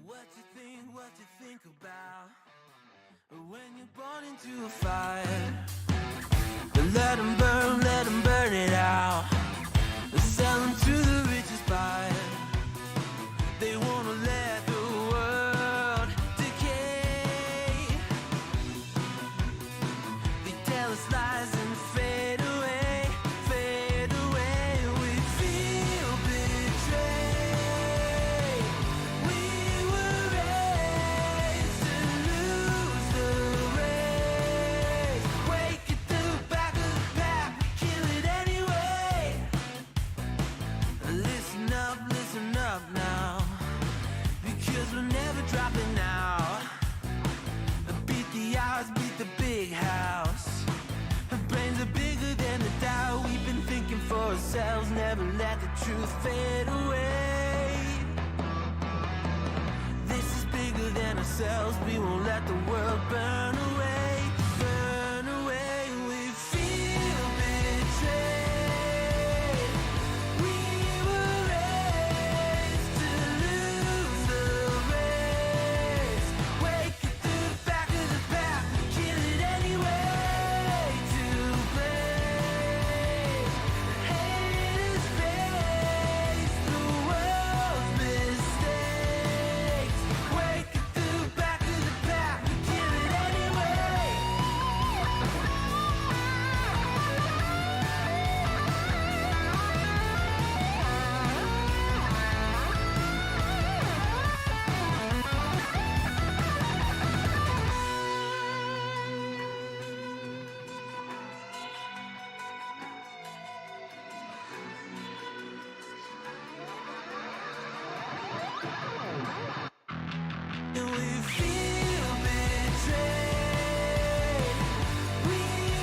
What you think about when you're born into a fire? Let them burn it out. Sell them to the richest buyer. They wanna let the world decay. They tell us lies and fade away, fade away. We feel betrayed. We were raised to lose the race. Wake at the back of the pack, kill it anyway. Listen up now, because we're never dropping out. Beat the odds, beat the big house. Our brains are bigger than the doubt. We've been thinking for ourselves, never let the truth fade away. This is bigger than ourselves, we won't let the world burn away, burn away. We feel betrayed. We were raised to lose the race. Wake at the back of the pack, kill it anyway. To blame, haters face the world's mistakes. Wake at the back of the pack, kill it anyway. And we feel betrayed. We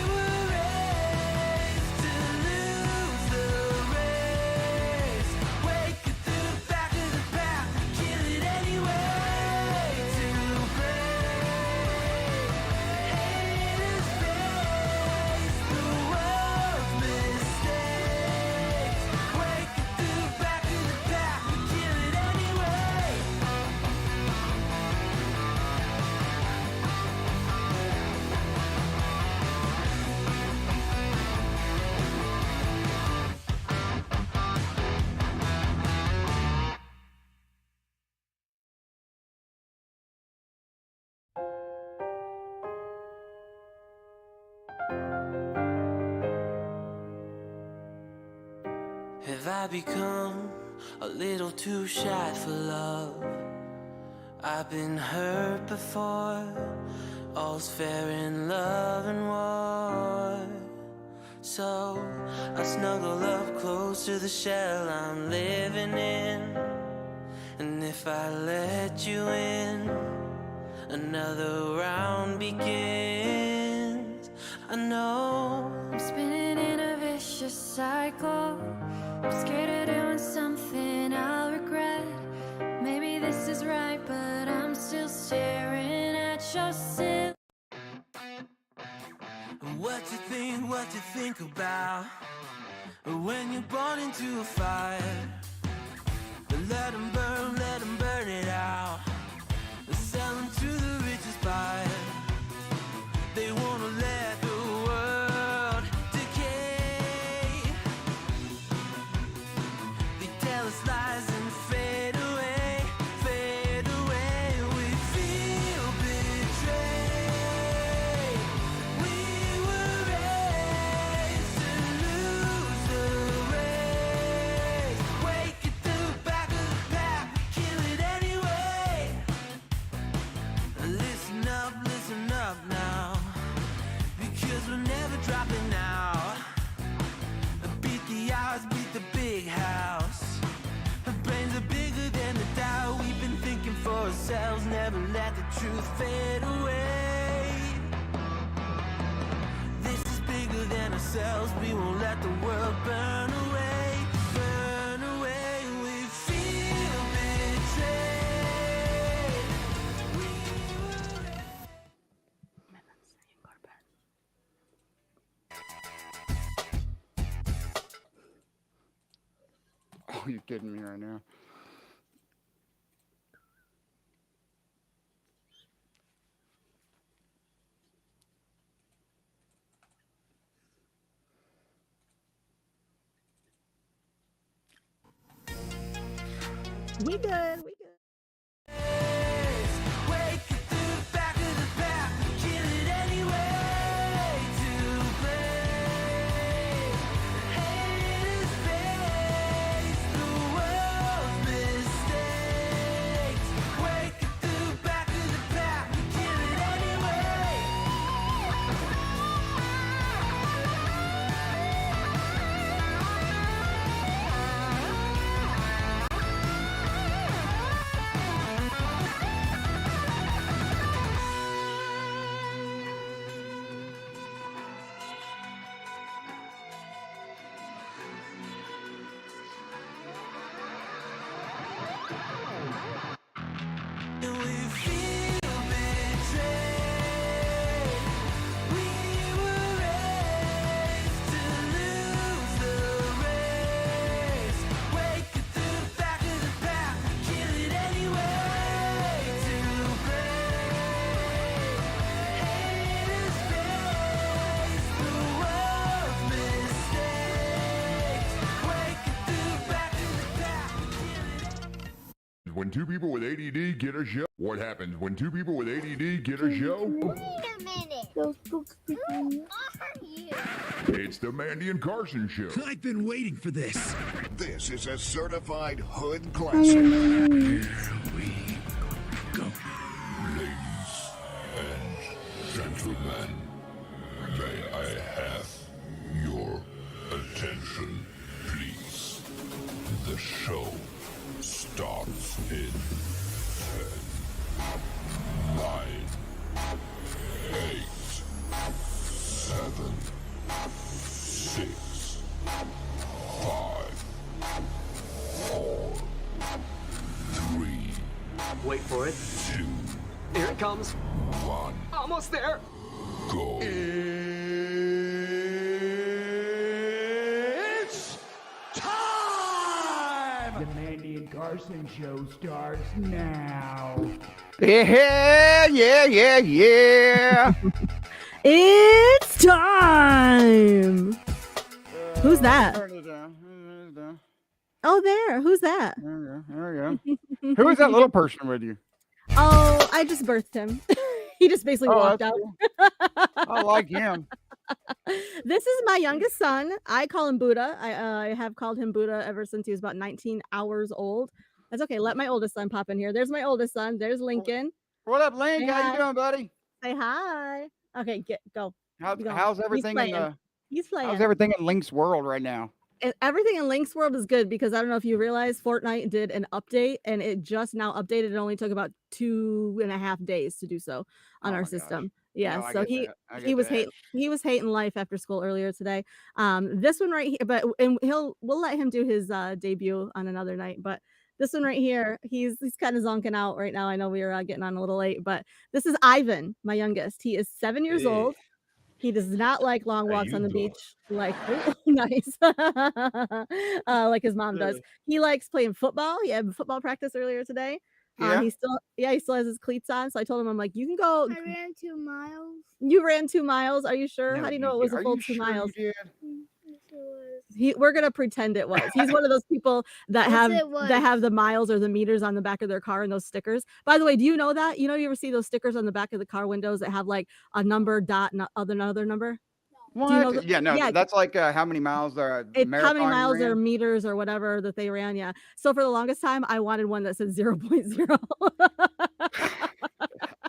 were raised to lose the race. Wake at the back of the pack, kill it anyway. To blame, haters face the world's mistakes. Wake at the back of the pack, kill it anyway. Have I become a little too shy for love? I've been hurt before. All's fair in love and war. So I snuggle up close to the shell I'm living in. And if I let you in, another round begins. I know I'm spinning in a vicious cycle. I'm scared of doing something I'll regret. Maybe this is right, but I'm still staring at your silhouette. What you think about when you're born into a fire? Let them burn it out. Sell them to the richest buyer. They wanna let the world decay. They tell us lies and fade away, fade away. We feel betrayed. We were raised to lose the race. Wake at the back of the pack, kill it anyway. Listen up now, because we're never dropping out. Beat the odds, beat the big house. Our brains are bigger than the doubt. We've been thinking for ourselves, never let the truth fade away. This is bigger than ourselves, we won't let the world burn away, burn away. We feel betrayed. We were Oh, you're kidding me right now. We good. We good. Wake it through the back of the pack, kill it anyway to play. Haters face the world's mistakes. Wake it through the back of the pack, kill it anyway. And we feel betrayed. We were raised to lose the race. Wake it through the back of the pack, kill it anyway to play. Haters face the world's mistakes. Wake it through the back of the pack, kill it. When two people with ADD get a show, what happens when two people with ADD get a show? Wait a minute. Those books become. Who are you? It's the Mandy and Carson Show. I've been waiting for this. This is a certified hood classic. Here we go. Ladies and gentlemen, may I have your attention, please? The show starts in 10, 9, 8, 7, 6, 5, 4, 3, Wait for it. 2, Here it comes. 1, Almost there. go. It's time! The Mandy and Carson show starts now. Yeah. It's time. Who's that? Oh, there. Who's that? There we go. Who is that little person with you? Oh, I just birthed him. He just basically walked that's out. cool. I like him. This is my youngest son. I call him Buddha. I have called him Buddha ever since he was about 19 hours old. That's okay. Let my oldest son pop in here. There's my oldest son. There's Lincoln. What up, Link? Say How hi. you doing, buddy? Say hi. Okay, go. Go. How's everything in playing. He's playing. how's everything in Link's world right now? Everything in Link's world is good because I don't know if you realize Fortnite did an update and it just now updated. It only took about 2.5 days to do so on Oh our my gosh. system. Yeah, No, I so get he that. I he get was that. he was hating life after school earlier today. This one right here, but and we'll let him do his debut on another night. But this one right here, he's kind of zonking out right now. I know we were getting on a little late, but this is Ivan, my youngest. He is 7 years old. He does not like long walks on the beach, like nice, like his mom does. He likes playing football. He had football practice earlier today. Yeah. He still has his cleats on. So I told him, I'm like, you can go. I ran 2 miles. You ran 2 miles. Are you sure? No, How do you you know it was did. a Are full you 2 sure miles? you did? Yes, it was. We're gonna pretend it was. He's one of those people that Yes, it was. have the miles or the meters on the back of their car and those stickers. By the way, do you know that? You ever see those stickers on the back of the car windows that have like a number dot and another number? What? Do you know that? Yeah, no, Yeah. that's like how many miles the It's how many marathon you miles or ran? meters or whatever that they ran. Yeah. So for the longest time, I wanted one that said 0.0.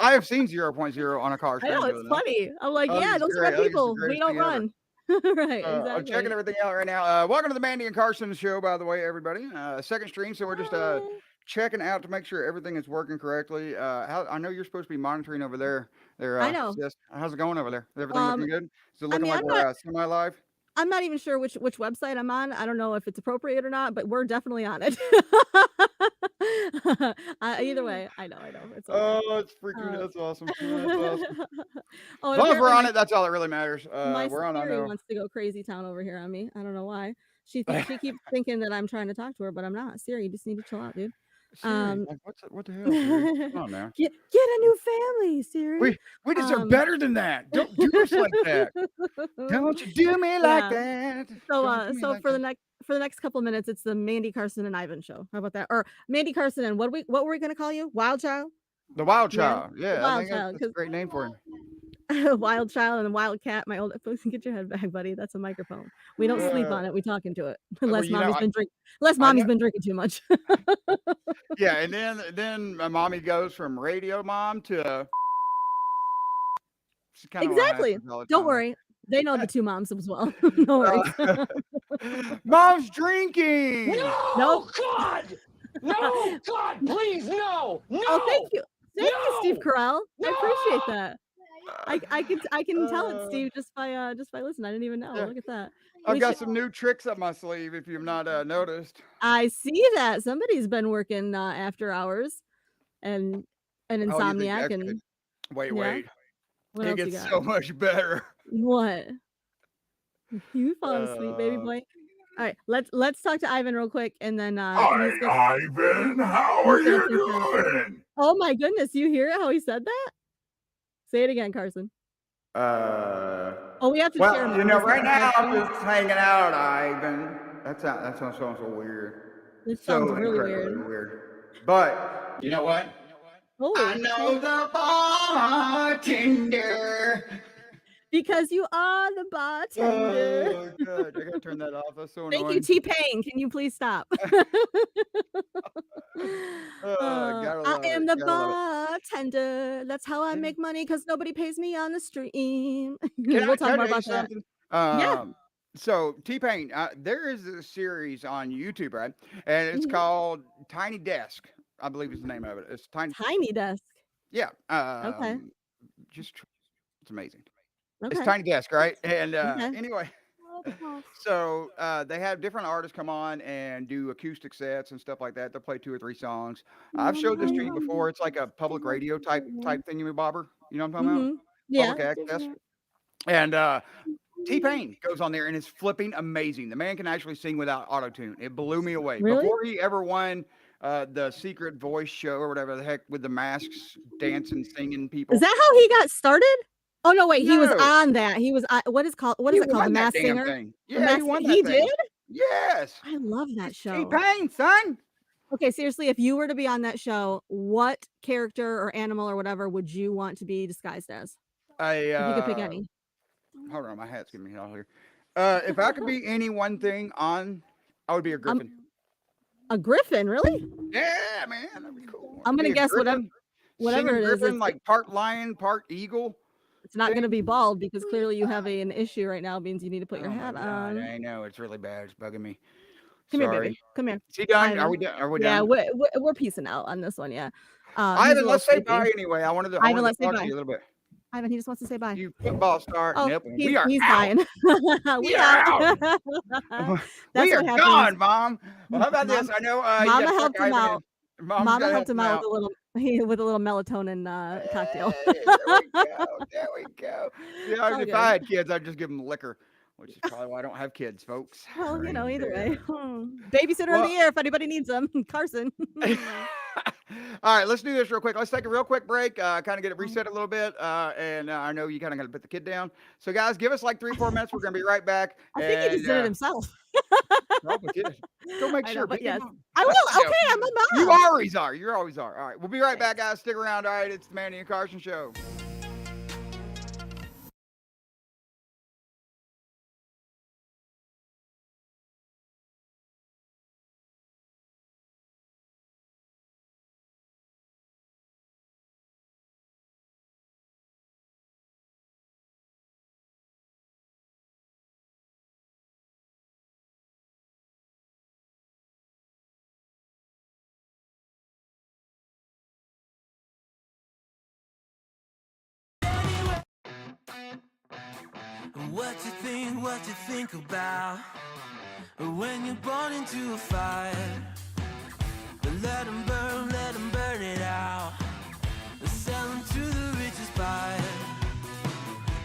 I have seen 0.0 on a car. I know, strangely it's enough. funny. I'm like, Oh, yeah, this is those are great. I my think it's the people. We greatest don't thing ever. run. Right. I'm Exactly. checking everything out right now. Welcome to the Mandy and Carson show, by the way, everybody. Second stream, so we're just Hi. checking out to make sure everything is working correctly. I know you're supposed to be monitoring over there. I know. Sis. How's it going over there? Is everything Um, looking good? Is it I looking mean, like we're semi-live? I'm not even sure which website I'm on. I don't know if it's appropriate or not, but we're definitely on it. Either way, I know. It's okay. Oh, it's freaking. That's awesome. That's awesome. Oh, As and long as we're apparently on it, that's all that really matters. my We're on. I Siri know. wants to go crazy town over here on me. I don't know why. She keeps thinking that I'm trying to talk to her, but I'm not. Siri, you just need to chill out, dude. Siri, Um, like, what the hell, Siri? Come on now. get a new family, Siri. We deserve Um, better than that. Don't do us like that. Don't you do me like Yeah. that. So, Don't do me so like for that. the next couple minutes, it's the Mandy Carson and Ivan show. How about that? Or Mandy Carson and what were we gonna call you? Wild Child? The Wild Yeah, Child. the Yeah, I Wild think Child, that's a 'cause great name for him. Wild Child and Wild Cat. My old get your head back, buddy. That's a microphone. We don't sleep on it. We talk into it. Well, Unless you know, I mommy's know. been drinking too much. Yeah, and then my mommy goes from radio mom to. She kind of Exactly. all the Don't time. worry. They know the two moms as well. No worries. Mom's drinking. No, Nope. God! No, God, please, no! No! Oh, thank you. Thank you, Steve No! Carell. I appreciate No! that. I can tell it, Steve, just by listening. I didn't even know. Yeah. Look at that. I've We got should- some new tricks up my sleeve if you've not noticed. I see that somebody's been working after hours and Oh, you think Insomniac that's and good? Wait, yeah. wait. What It else you gets got? so much better. What? You falling asleep, baby boy. All right, let's talk to Ivan real quick, and then Hi, he's gonna, Ivan. How are he's gonna you take care of- doing? Oh my goodness, you hear how he said that? Say it again, Carson. Oh, we have to cheer him Well, you up. know, This is right now Carson. I'm just hanging out, Ivan. That sounds so weird. This So sounds really incredibly weird. weird. But you know what? Oh, I know the bartender. because you are the bartender. Oh, God. I gotta turn that off. That's so Thank you, annoying. T-Pain. Can you please stop? Gotta I love am it, the gotta love bartender. That's how I Yeah. make money because nobody pays me on the stream. Can We'll I talk tell more you about that. something? Yeah. So T-Pain, there is a series on YouTube, right? And it's Mhm. called Tiny Desk, I believe is the name of it. It's Tiny. Tiny Desk. Yeah. Okay. It's amazing. Okay. It's Tiny Desk, right? And Okay. anyway, so they have different artists come on and do acoustic sets and stuff like that. They'll play 2 or 3 songs. I've showed this to you before. It's like a public radio type thingamabobber. You know what I'm talking about? Yeah. Public access. And T-Pain goes on there and is flipping amazing. The man can actually sing without auto-tune. It blew me away. Really? Before he ever won the Secret Voice show or whatever the heck with the masks, dancing, singing people. Is that how he got started? Oh no, wait. He was No. on that. He was what is it called? He The won that Masked damn Singer? thing. The Yeah, he Masked- won that He thing. did? Yes. I love that show. T-Pain, son. Okay, seriously, if you were to be on that show, what character or animal or whatever would you want to be disguised as? If you could pick any. Hold on, my hat's getting me all here. If I could be any one thing on, I would be a griffin. A griffin, really? Yeah, man, that'd be cool. I'm gonna Be a guess whatever griffin, whatever singing it is, griffin, it's, like part lion, part eagle. it's not gonna be bald because clearly you have an issue right now. Means you need to put your Oh my hat God, on. I know it's really bad. It's bugging me. Come here, Sorry. baby. Come here. Is he done? Ivan. Are we done? Are we Yeah, done? we're piecing out on this one. Yeah. He's a Ivan, little let's say sleepy. bye anyway. I wanted to Ivan, let's say talk to bye. you a little bit. Ivan, he just wants to say bye. You football star. Oh, Nope. he's We are out. dying. We are out. That's We are what gone, happens. Mom. Well, how about this? Mom- I know you Mama gotta tuck helped him Ivan in. out. Mom's Mama gotta helped him out with a little melatonin cocktail. Hey, there we go. There we go. All If good. I had kids, I'd just give them liquor, which is probably why I don't have kids, folks. Well, you know, either way. Yeah. Babysitter of Well- the year if anybody needs them. Carson. All right, let's do this real quick. Let's take a real quick break, kind of get it reset a little bit. And I know you kind of got to put the kid down. So, guys, give us like 3-4 minutes. We're going to be right back. I think he just did it himself. Probably did. Go make I know, sure. but pick your yes. mom. I That's will. the Okay, deal. I'm a mom. You always are. You always are. All right, we'll be right back, guys. Stick around. All right, it's the Mandy and Carson Show. What you think about when you're born into a fire? Let them burn it out. Sell them to the richest buyer.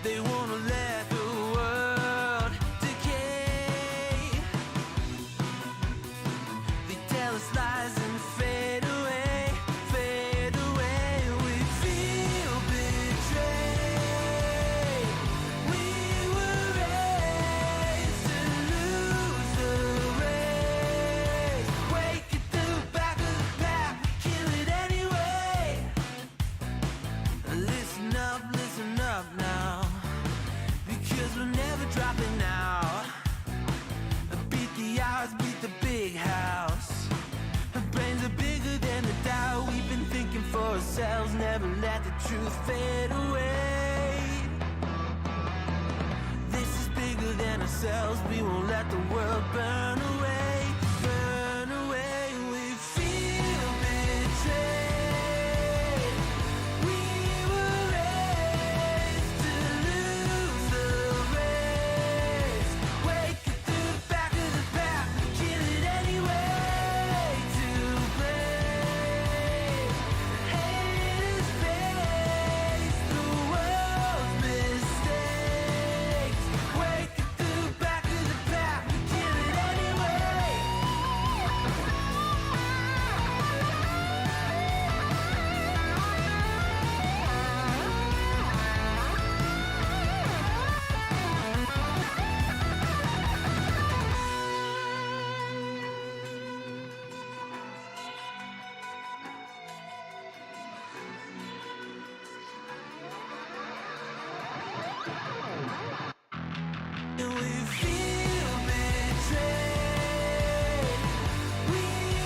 They wanna let the world decay. They tell us lies and fade away. yourselves, never let the truth fade away. This is bigger than ourselves, we won't let the world burn away. Burn away, we feel betrayed. We were raised to lose the race. Wake it through the back of the pack, kill it anyway. To blame, haters face the world's mistakes. Wake it through the back of the pack, kill it anyway. And we feel betrayed. We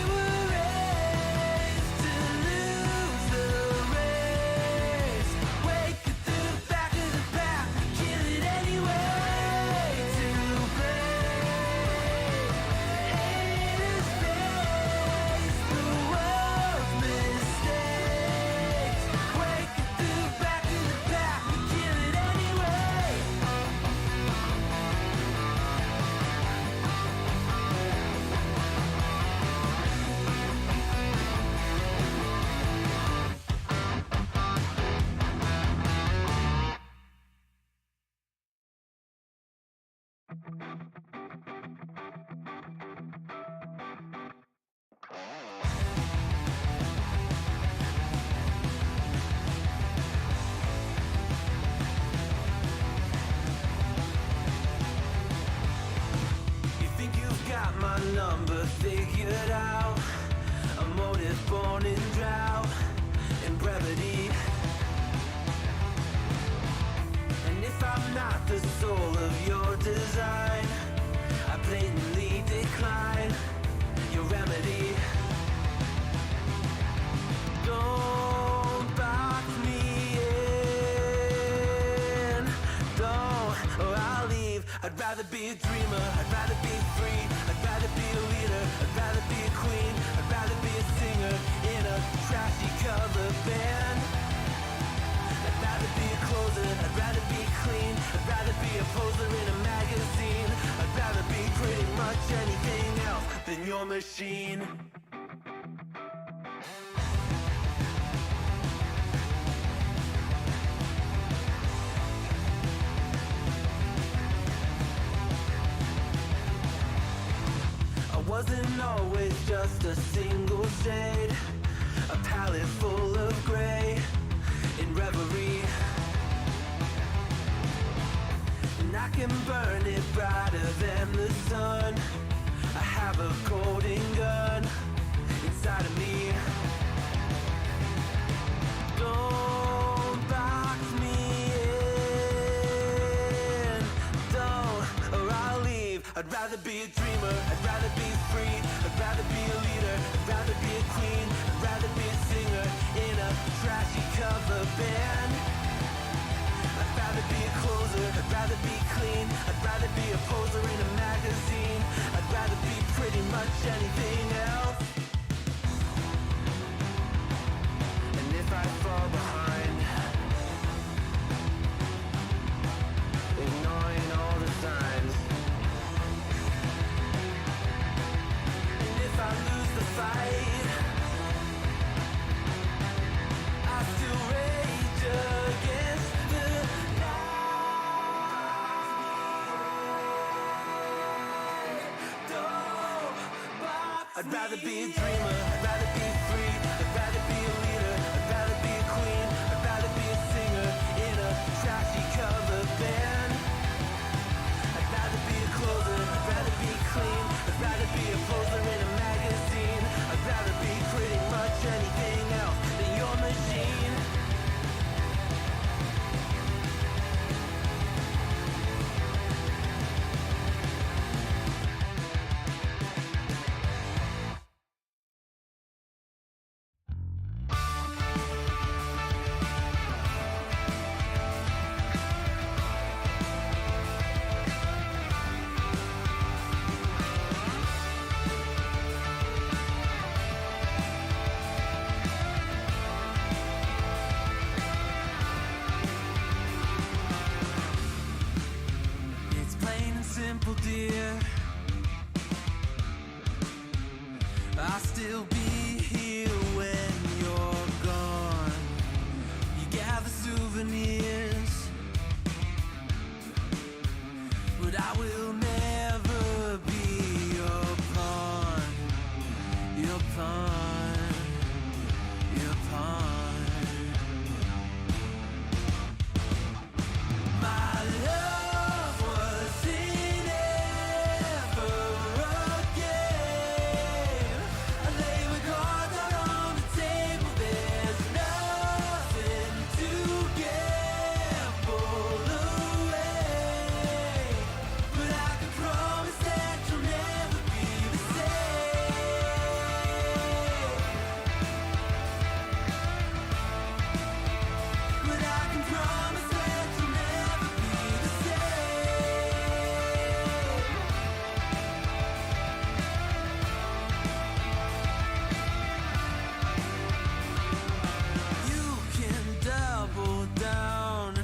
were raised to lose the race. Wake it through the back of the pack, kill it anyway. To blame, haters face the world's mistakes. Wake it through the back of the pack, kill it anyway. You think you've got my number figured out? A motive born in drought and brevity. And if I'm not the soul of your design, I blatantly decline your remedy. Don't box me in, don't, or I'll leave. I'd rather be a dreamer, I'd rather be free, I'd rather be a leader, I'd rather be a queen, I'd rather be a singer in a trashy cover band. I'd rather be a closer, I'd rather be clean, I'd rather be a poser in a magazine, I'd rather be pretty much anything else than your machine. I wasn't always just a single shade, a palette full of gray in reverie. And I can burn it brighter than the sun. I have a golden gun inside of me. Don't box me in, don't, or I'll leave. I'd rather be a dreamer, I'd rather be free, I'd rather be a leader, I'd rather be a queen, I'd rather be a singer in a trashy cover band. I'd rather be a closer, I'd rather be clean, I'd rather be a poser in a magazine, I'd rather be pretty much anything else. And if I fall behind, ignoring all the signs, and if I lose the fight, I still rage against the night. Don't box I'd rather be a dreamer, I'd rather be free, I'd rather be a leader, I'd rather be a queen, I'd rather be a singer in a trashy cover band. I'd rather be a closer, I'd rather be clean, I'd rather be a poser in a magazine, I'd rather be pretty much anything else than your machine. still be here when you're gone. You gather souvenirs, but I will never be your pawn, your pawn, your pawn. My love wasn't ever a game. I lay my cards out on the table. There's nothing to gamble away, but I can promise that you'll never be the same. But I can promise that you'll never be the same. You can double down.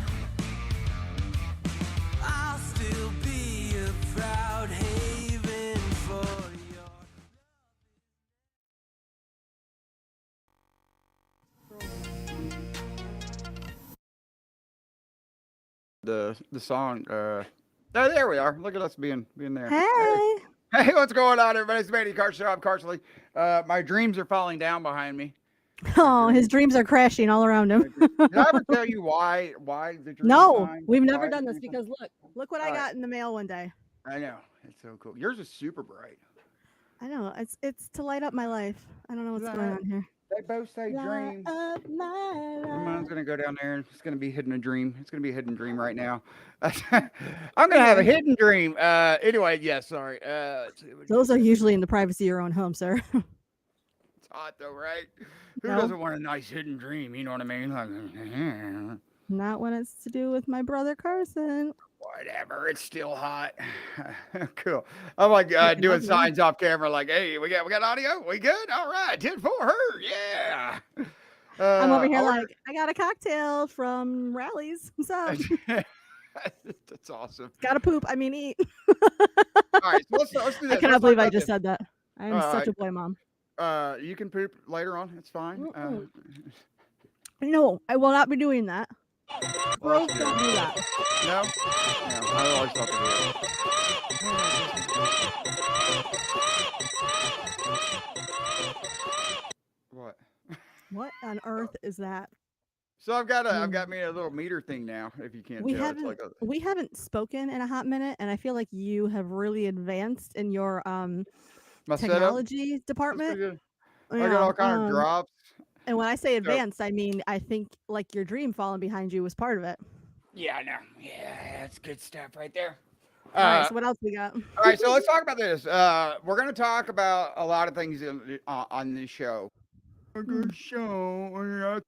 I'll still be a proud haven for your. The song. Oh, there we are. Look at us being there. Hey. Hey, what's going on, everybody? It's Mandy Carson Show. I'm Carson Lee. My dreams are falling down behind me. Oh, his dreams are crashing all around him. Did I ever tell you why the dreams? No, sign? we've never Why done the this dream sign? because look what I All right. got in the mail one day. I know it's so cool. Yours is super bright. I know it's to light up my life. I don't know what's going Light on here. They both say Light dream. up my Mine's life. gonna go down there and it's gonna be hidden a dream. It's gonna be a hidden dream right now. I'm gonna have a hidden dream. Anyway, yeah, sorry. Let's see what- Those are usually in the privacy of your own home, sir. It's hot though, right? Who No. doesn't want a nice hidden dream? You know what I mean? Like, Not when it's to do with my brother Carson. whatever. It's still hot. Cool. I'm like Fucking doing lovely. signs off camera, like, hey, we got audio. We good? All right, 10 for her. Yeah. I'm over here I like I got a cocktail from Rallies. What's up? That's awesome. Gotta poop. I mean eat. All right, so let's do this. I Let's cannot talk believe I about just this. said that. I am All such right. a boy mom. You can poop later on. It's fine. Mm-mm. No, I will not be doing that. Well, Girls that's don't good. do that. No, I always thought they were. What? What on earth is that? So I've got me a little meter thing now. If you can't We tell, it's haven't like a we haven't spoken in a hot minute, and I feel like you have really advanced in your my setup. technology It's pretty department. good. I Yeah, got all kind of drops. and when I say So- advanced, I mean I think like your dream falling behind you was part of it. Yeah, I know. Yeah, that's good stuff right there. All right, so what else we got? All right, so let's talk about this. We're going to talk about a lot of things on this show. A good show.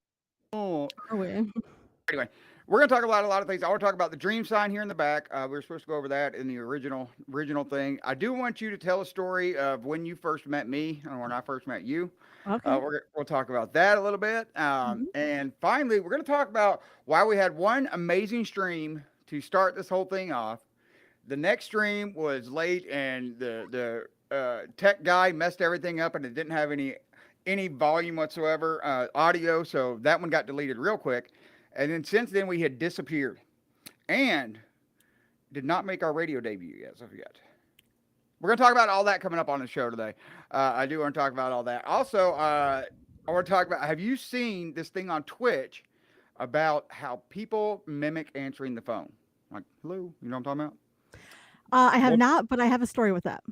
Oh. Are we? Anyway, we're going to talk about a lot of things. I want to talk about the dream sign here in the back. We were supposed to go over that in the original thing. I do want you to tell a story of when you first met me and when I first met you. Okay. We'll talk about that a little bit. And finally, we're going to talk about why we had one amazing stream to start this whole thing off. The next stream was late and the tech guy messed everything up and it didn't have any volume whatsoever, audio. So that one got deleted real quick. And then since then we had disappeared and did not make our radio debut as of yet. We're going to talk about all that coming up on the show today. I do want to talk about all that. Also, I want to talk about, have you seen this thing on Twitch about how people mimic answering the phone? Like, hello, you know what I'm talking about? I have not, but I have a story with that.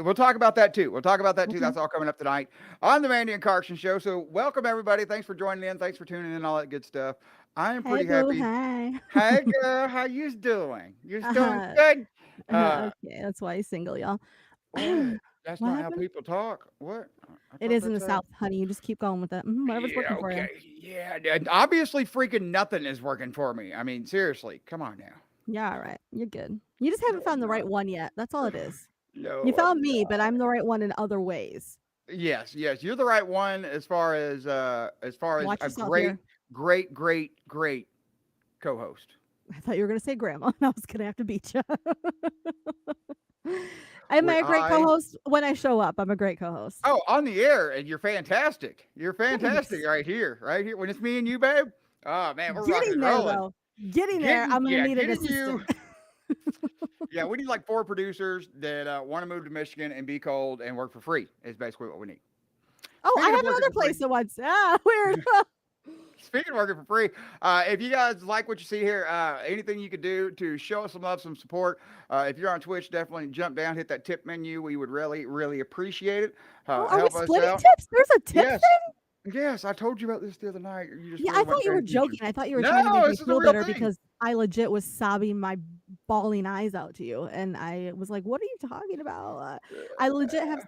We'll talk about that too. Okay. That's all coming up tonight on the Mandy and Carson Show. So welcome everybody. Thanks for joining in. Thanks for tuning in. All that good stuff. I am pretty Hey, boo, happy. hi. Hey girl, how you doing? You doing Uh-huh. good? Okay, that's why he's single, y'all. What? That's What not happened? how people talk. What? I It thought is in the that's how- South, honey. You just keep going with it. Whatever's Yeah, working for you. okay. Yeah, and obviously freaking nothing is working for me. I mean, seriously, come on now. Yeah, all right. You're good. You just haven't found the right one yet. That's all it is. No, You found I'm me, not. but I'm the right one in other ways. Yes, you're the right one as far as Watch a yourself great, here. great co-host. I thought you were gonna say grandma. I was gonna have to beat you. Am I when a great I co-host? When I show up, I'm a great co-host. Oh, on the air, and you're fantastic. You're fantastic Thanks. right here, right here. When it's me and you, babe. Oh man, we're rocking Getting and there rolling. though. Getting there, I'm gonna need an Getting assistant. you. Yeah, we need like 4 producers that want to move to Michigan and be cold and work for free. Is basically what we need. Oh, I Speaking of have working another for free- place at once. Ah, weird. Speaking of working for free, if you guys like what you see here, anything you could do to show us some love, some support. If you're on Twitch, definitely jump down, hit that tip menu. We would really, really appreciate it. Oh, are we Help us splitting out. tips? There's a tip Yes. thing? Yes, I told you about this the other night. You just Yeah, really I thought weren't you were paying attention. joking. I thought you were trying to No, make me this is a feel real better thing. because I legit was sobbing my bawling eyes out to you, and I was like, "What are you talking about?" I legit have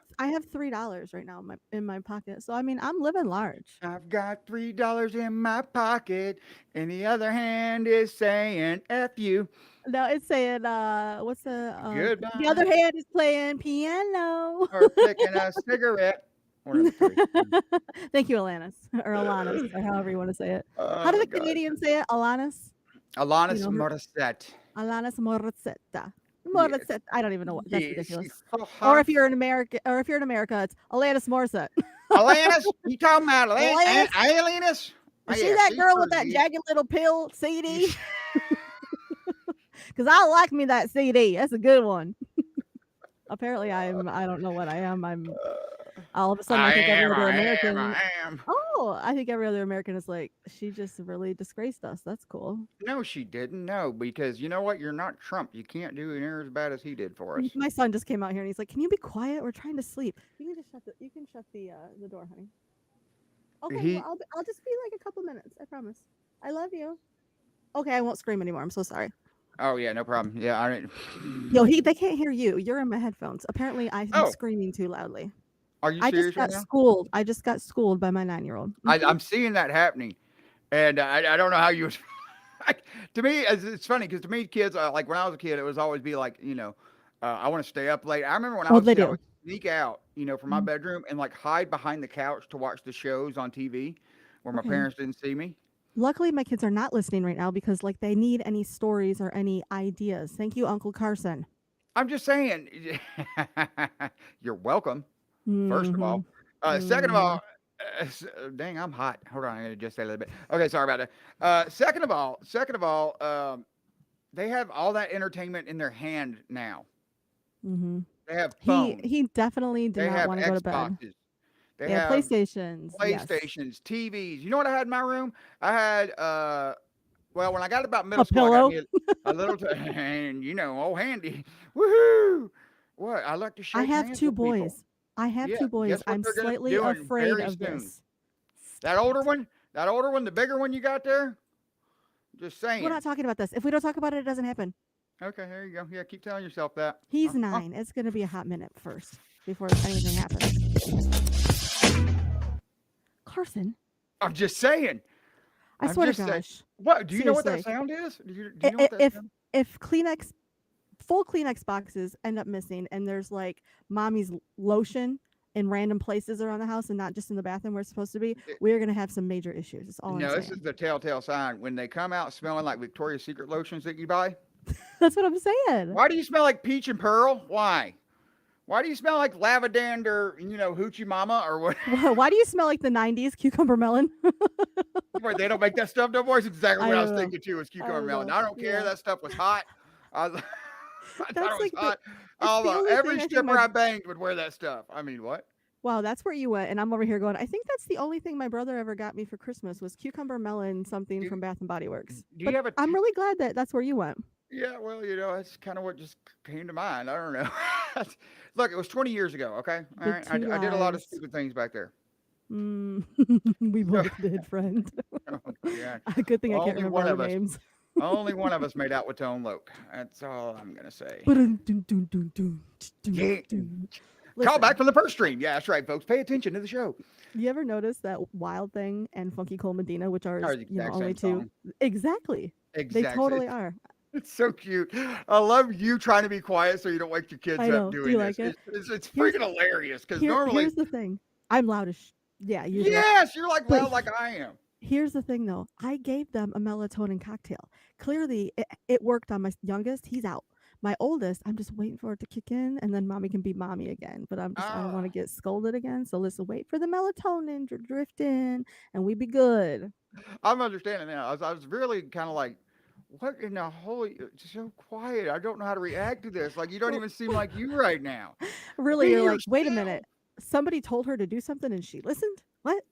$3 right now in my pocket, so I mean, I'm living large. I've got $3 in my pocket, and the other hand is saying "F you." No, it's saying, what's the Goodbye. the other hand is playing piano. Or picking a cigarette. One of the 3. Thank you, Alanis or Alanis, or however you want to say it. How do Oh, the God. Canadians say it? Alanis? Alanis You know her- Morissette. Alanis Morissette. Morissette. I don't even know what. That's Yeah, ridiculous. she's so Or hot. if you're in America, it's Alanis Morissette. Alanis, you talking about Alanis? Alanis? Is Oh, she yeah, that she's girl with that pretty. jagged little pill CD? Because I like me that CD. That's a good one. Apparently, I don't know what I am. I'm all of a sudden I think every other American. I am. Oh, I think every other American is like, she just really disgraced us. That's cool. No, she didn't. No, because you know what? You're not Trump. You can't do it near as bad as he did for us. My son just came out here and he's like, "Can you be quiet? We're trying to sleep." You can just shut the door, honey. Okay, He- well, I'll just be like a couple minutes. I promise. I love you. Okay, I won't scream anymore. I'm so sorry. Oh yeah, no problem. Yeah, I didn't. Yo, they can't hear you. You're in my headphones. Apparently, I'm Oh. screaming too loudly. Are you I just serious got right now? schooled. I just got schooled by my 9-year-old. I'm seeing that happening, and I don't know how you. To me, it's funny because to me, kids like when I was a kid, it was always be like I want to stay up late. I remember when I Oh, was a they kid, I do. would sneak out, from my Mhm. bedroom and like hide behind the couch to watch the shows on TV where my Okay. parents didn't see me. Luckily, my kids are not listening right now because like they need any stories or any ideas. Thank you, Uncle Carson. I'm just saying, you're welcome. First of all, second of all, dang, I'm hot. Hold on, I'm gonna just say a little bit. Okay, sorry about that. Second of all, they have all that entertainment in their hand now. Mm-hmm. They have phones. He definitely They did not have want to go to bed. Xboxes. They Yeah, have PlayStations. Yes. PlayStations, TVs. You know what I had in my room? I had well, when I got about middle A school, I pillow? got me a little and old handy. Woohoo! What? I like to shake I have hands two with people. boys. I have Yeah, two boys. guess what I'm they're gonna be slightly doing afraid very of soon? this. That older one, the bigger one you got there. Just saying. We're not talking about this. If we don't talk about it, it doesn't happen. Okay, there you go. Yeah, keep telling yourself that. He's Uh-huh. 9. It's going to be a hot minute first before anything happens. Carson, I'm just saying. I I'm swear to just saying. gosh. What? Do you know what that Seriously. sound is? Do you know what that If sound? if Kleenex full Kleenex boxes end up missing and there's like mommy's lotion in random places around the house and not just in the bathroom where it's supposed to be, we're going to have some major issues. That's all No, I'm this saying. is the telltale sign when they come out smelling like Victoria's Secret lotions that you buy. That's what I'm saying. Why do you smell like peach and pearl? Why? Why do you smell like lavender, hoochie mama or what? Why do you smell like the 90s cucumber melon? Wait, they don't make that stuff no more. It's exactly I what I was don't know. thinking too. Was cucumber don't melon. know. I don't care. Yeah. That stuff was hot. I That's thought it was like the- hot. the only Every thing I think stripper my- I banged would wear that stuff. I mean, what? Wow, that's where you went, and I'm over here going. I think that's the only thing my brother ever got me for Christmas was cucumber melon something Do- from Bath and Body Works. do you But have a I'm t- really glad that that's where you went. Yeah, well, that's kind of what just came to mind. I don't know. Look, it was 20 years ago. Okay, all The right. I two did a lot of lives. stupid things back there. We both did, friend. Oh, yeah. Good thing I can't Only remember one our of us. names. Only one of us made out with Tone Loc. That's all I'm gonna say. Yeah. Call Listen, back from the purse stream. Yeah, that's right, folks. Pay attention to the show. You ever notice that Wild Thing and Funky Cole Medina, which are Are the exact only same two? song. Exactly. Exactly. They totally are. It's so cute. I love you trying to be quiet so you don't wake your kids I know. up Do doing you this. like it? It's Here's- freaking hilarious because normally, Here's the thing. I'm loud as yeah, usually. yes, you're like But loud like I am. Here's the thing though. I gave them a melatonin cocktail. Clearly it worked on my youngest. He's out. My oldest, I'm just waiting for it to kick in, and then mommy can be mommy again. But I don't want to get scolded again. So listen, wait for the melatonin to drift in, and we be good. I'm understanding now. I was really kind of like, what in the holy? It's so quiet. I don't know how to react to this. Like, you don't even seem like you right now. Really, Be you're like, wait a yourself. minute. Somebody told her to do something and she listened? What?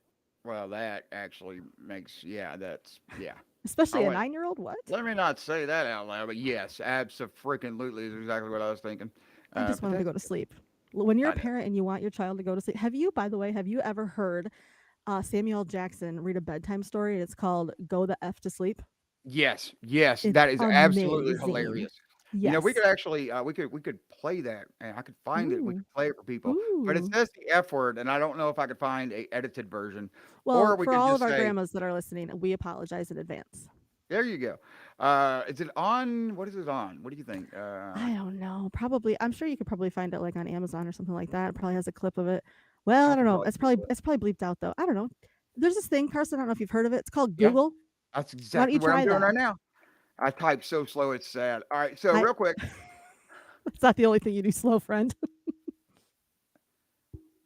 Well, that actually makes, that's, yeah. Especially a went, 9-year-old? What? Let me not say that out loud, but yes, abso-freaking-lutely is exactly what I was thinking. I just but wanted to go to sleep. When you're I a know. parent and you want your child to go to sleep, by the way, have you ever heard Samuel Jackson read a bedtime story? And it's called "Go the F to Sleep." Yes, It's that is absolutely amazing. hilarious. Yes. We could actually, we could play that, and I could find it. We Ooh. could play it for people, but it Ooh. says the F word, and I don't know if I could find a edited version, Well, or we for could all just of our say, grandmas that are listening, we apologize in advance. there you go. Is it on? What is it on? What do you think? I don't know. Probably, I'm sure you could probably find it like on Amazon or something like that. It probably has a clip of it. Well, I don't know. It's probably bleeped out though. I don't know. There's this thing, Carson. I don't know if you've heard of it. It's called Yeah. Google. That's Why don't exactly you what I'm try doing that? right now. I type so slow, it's sad. All right, so I- real quick. It's not the only thing you do slow, friend.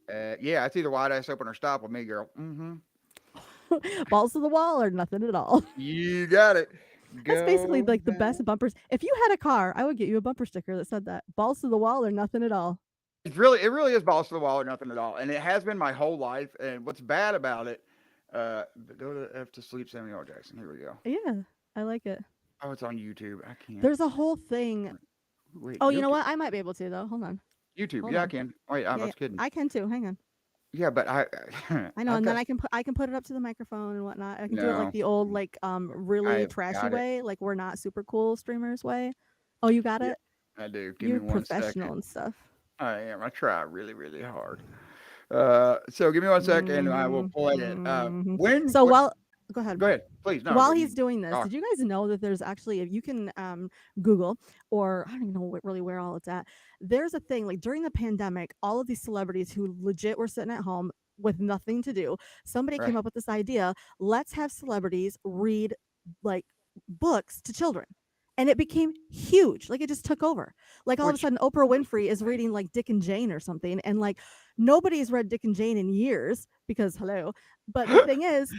Yeah, it's either wide ass open or stop with me, girl. Balls to the wall or nothing at all. You got it. That's basically Go like the back. best bumpers. If you had a car, I would get you a bumper sticker that said that. Balls to the wall or nothing at all. It really is balls to the wall or nothing at all, and it has been my whole life. And what's bad about it? Go to F to sleep, Samuel L. Jackson. Here we go. Yeah, I like it. Oh, it's on YouTube. I can't. There's a whole thing. Wait. Oh, you know what? I might be able to though. Hold on. YouTube. Hold Yeah, I on. can. Wait, I Yeah, was kidding. I can too. Hang on. Yeah, but I know, I've and then got- I can put it up to the microphone and whatnot. I can do it No. like the old really I've trashy got it. way, like we're not super cool streamers way. Oh, you got Yeah, it? I do. Give You're me one professional second. and stuff. I am. I try really, really hard. So give me one second, and I will play it. When? So what- go ahead. Go ahead, please. No, While go- he's doing this, talk. did you guys know that there's actually, if you can Google, or I don't even know really where all it's at, there's a thing like during the pandemic, all of these celebrities who legit were sitting at home with nothing to do, somebody came Right. up with this idea, let's have celebrities read like books to children. And it became huge. Like it just took over. Like all of a Which- sudden, Oprah Winfrey is reading like Dick and Jane or something. And like nobody's read Dick and Jane in years because hello. But the thing is,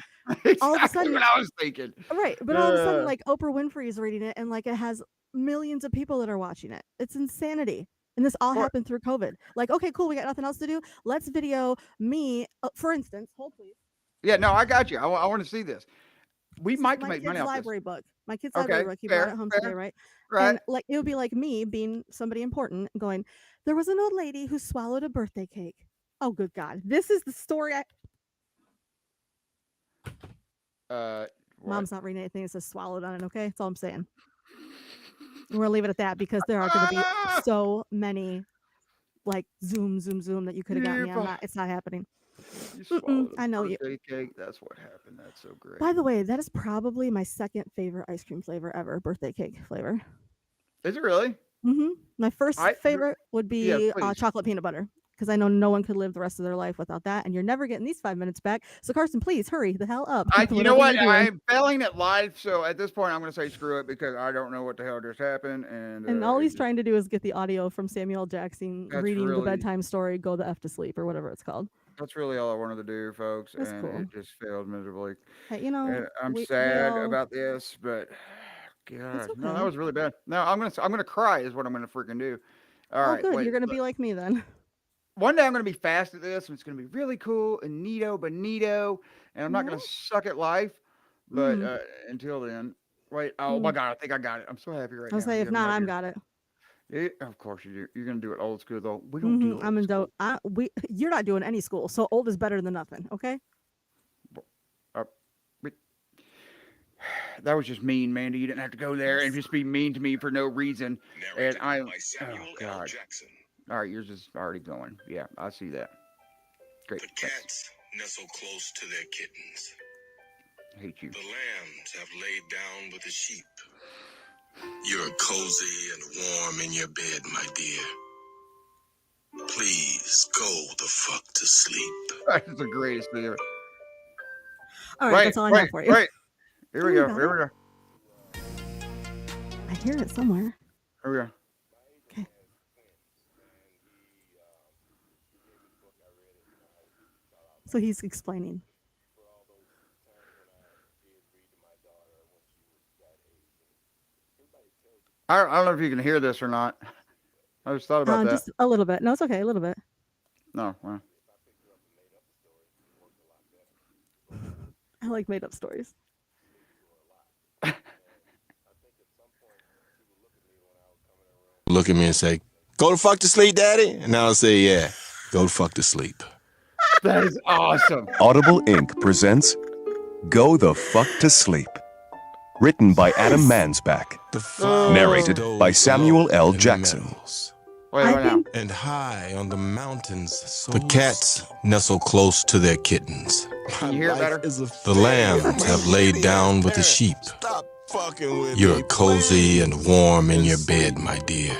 all of a Exactly sudden, what I was thinking. right. But all of a sudden, Uh. like Oprah Winfrey is reading it and like it has millions of people that are watching it. It's insanity. And this all Well- happened through COVID. Like, okay, cool. We got nothing else to do. Let's video me, for instance. Hold please. Yeah, no, I got you. I want to see this. We This is might my make kid's money off library this. book. My kid's Okay, library book. He brought fair, it home fair. today, right? Right. And like it would be like me being somebody important going, there was an old lady who swallowed a birthday cake. Oh, good God. This is the story. What? Mom's not reading anything that says swallowed on it, okay? That's all I'm saying. We're gonna leave it at that because there are gonna be so many like zoom that you could have gotten me. It's not happening. You swallowed a I know you. birthday cake. That's what happened. That's so great. By the way, that is probably my second favorite ice cream flavor ever, birthday cake flavor. Is it really? My first favorite would Yeah, be please. chocolate peanut butter because I know no one could live the rest of their life without that, and you're never getting these 5 minutes back. So Carson, please hurry the hell up. with You know whatever what? you're doing. I'm failing at life, so at this point, I'm going to say screw it because I don't know what the hell just happened. And all it he's just- trying to do is get the audio from Samuel Jackson That's reading the really- bedtime story, "Go the F to Sleep" or whatever it's called. That's really all I wanted to do, folks, That's and cool. it just failed miserably. Hey, you know, And I'm we sad all- about this, but God, no, that okay. was really bad. No, I'm gonna cry is what I'm gonna freaking do. All Oh, right, good. wait, You're gonna look. be like me then. One day I'm gonna be fast at this, and it's gonna be really cool and bonito, and I'm not gonna Yeah. suck at life. But Mhm. until then, wait. Oh my God, I think I got it. I'm so happy right I'll now. say You if have no not, I'm idea. got it. Yeah, of course you do. You're gonna do it old school though. We don't do I'm old in school. You're not doing any school, so old is better than nothing. Okay. That was just mean, Mandy. You didn't have to go there and just be mean to me for no reason. And I, oh God. All right, yours is already going. Yeah, I see that. Great. The cats nestle close to their kittens. I hate you. The lambs have laid down with the sheep. You're cozy and warm in your bed, my dear. Please go the fuck to sleep. That's the greatest thing ever. All right, that's all I have for you. Right. Here we Oh, you go. got Here we go. I hear it somewhere. Here we go. So he's explaining. I don't know if you can hear this or not. I just thought about that. Just a little bit. No, it's okay. A little bit. No, well. I like made up stories. Look at me and say, "Go to fuck to sleep, daddy." And I'll say, "Yeah, go to fuck to sleep." That is awesome. Audible Inc. presents Go the Fuck to Sleep. Written by Adam Mansbach. Narrated by Samuel L. Jackson. Wait, now. And high on the mountains, the cats nestle close to their kittens. Can you hear it better? The lambs have laid down with the sheep. You're cozy and warm in your bed, my dear.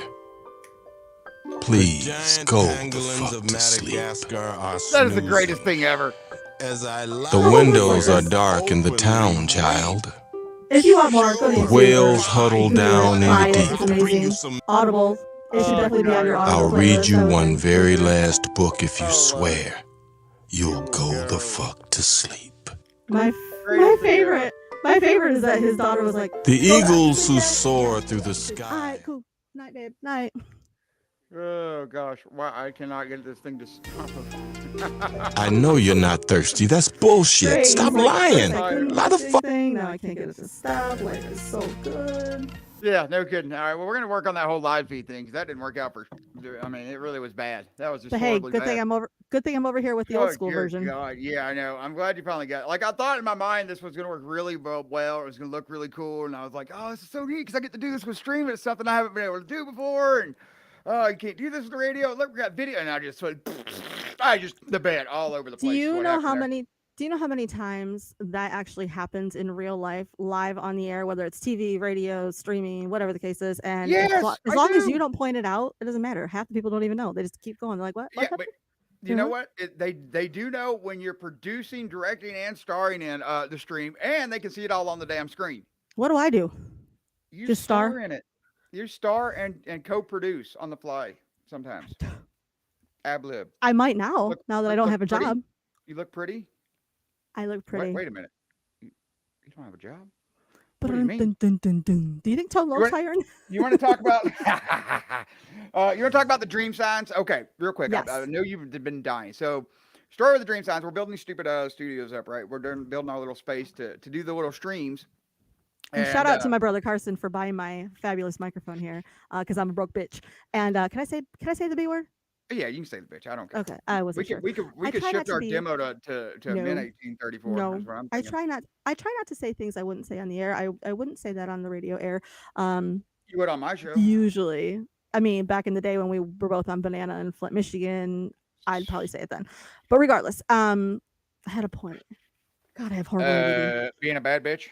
Please go the fuck to sleep. That is the greatest thing ever. The windows are dark in the town, child. If you want more, go to The YouTube. whales huddle down in Buy the it. It's amazing. deep. Audible. It should definitely be on your Audible. I'll read playlist. you I would one think. very last book if you swear you'll go the fuck to sleep. My favorite. My favorite is that his daughter was like, The "Go back eagles to who bed." soar through the All sky. right, cool. Night, babe. Night. Oh gosh, why I cannot get this thing to stop. I know you're not thirsty. That's bullshit. Great. Stop He's like, lying. "I couldn't Lie the do fuck. anything. Now I can't get it to stop. Like, it's so good. Yeah, no kidding. All right, well, we're gonna work on that whole live feed thing 'cause that didn't work out for. I mean, it really was bad. That was just But hey, horribly good bad. thing I'm over. Good thing I'm over here with the Oh, old school dear version. God. Yeah, I know. I'm glad you finally got it. Like, I thought in my mind this was going to work really well. It was going to look really cool. And I was like, oh, this is so neat because I get to do this with streaming. It's something I haven't been able to do before. And you can't do this with the radio. Look, we got video. And I just went, the bed all over the place. Do you What know happened how there. many? Do you know how many times that actually happens in real life, live on the air, whether it's TV, radio, streaming, whatever the case is? And Yes, as I long as do. you don't point it out, it doesn't matter. Half the people don't even know. They just keep going. They're like, "What? Yeah, but you know Mhm. what? They do know when you're producing, directing, and starring in the stream, and they can see it all on the damn screen. What do I do? You Just star? in it. You star and co-produce on the fly sometimes. Ab lib. I might now. Look- now that I look- don't look have a pretty? job, You look pretty. I look pretty. Wait a minute. You don't have a job? What do you mean? Dun, dun, dun, dun. Do you think Tone Lowe's want- hiring? You want to talk about? You want to talk about the dream signs? Okay, real quick. Yes. I know you've been dying. So, story with the dream signs. We're building these stupid studios up, right? We're building our little space to do the little streams. And shout out to my brother Carson for buying my fabulous microphone here, because I'm a broke bitch. And can I say the B word? Yeah, you can say the bitch. I don't care. Okay, I wasn't sure. We I could try not shift to our be- demo to No. min 1834. No, That's what I'm I thinking. try not to say things I wouldn't say on the air. I wouldn't say that on the radio air. You would on my show. Usually, I mean, back in the day when we were both on Banana in Flint, Michigan, I'd probably say it then. But regardless, I had a point. God, I have horrible ADD. Being a bad bitch.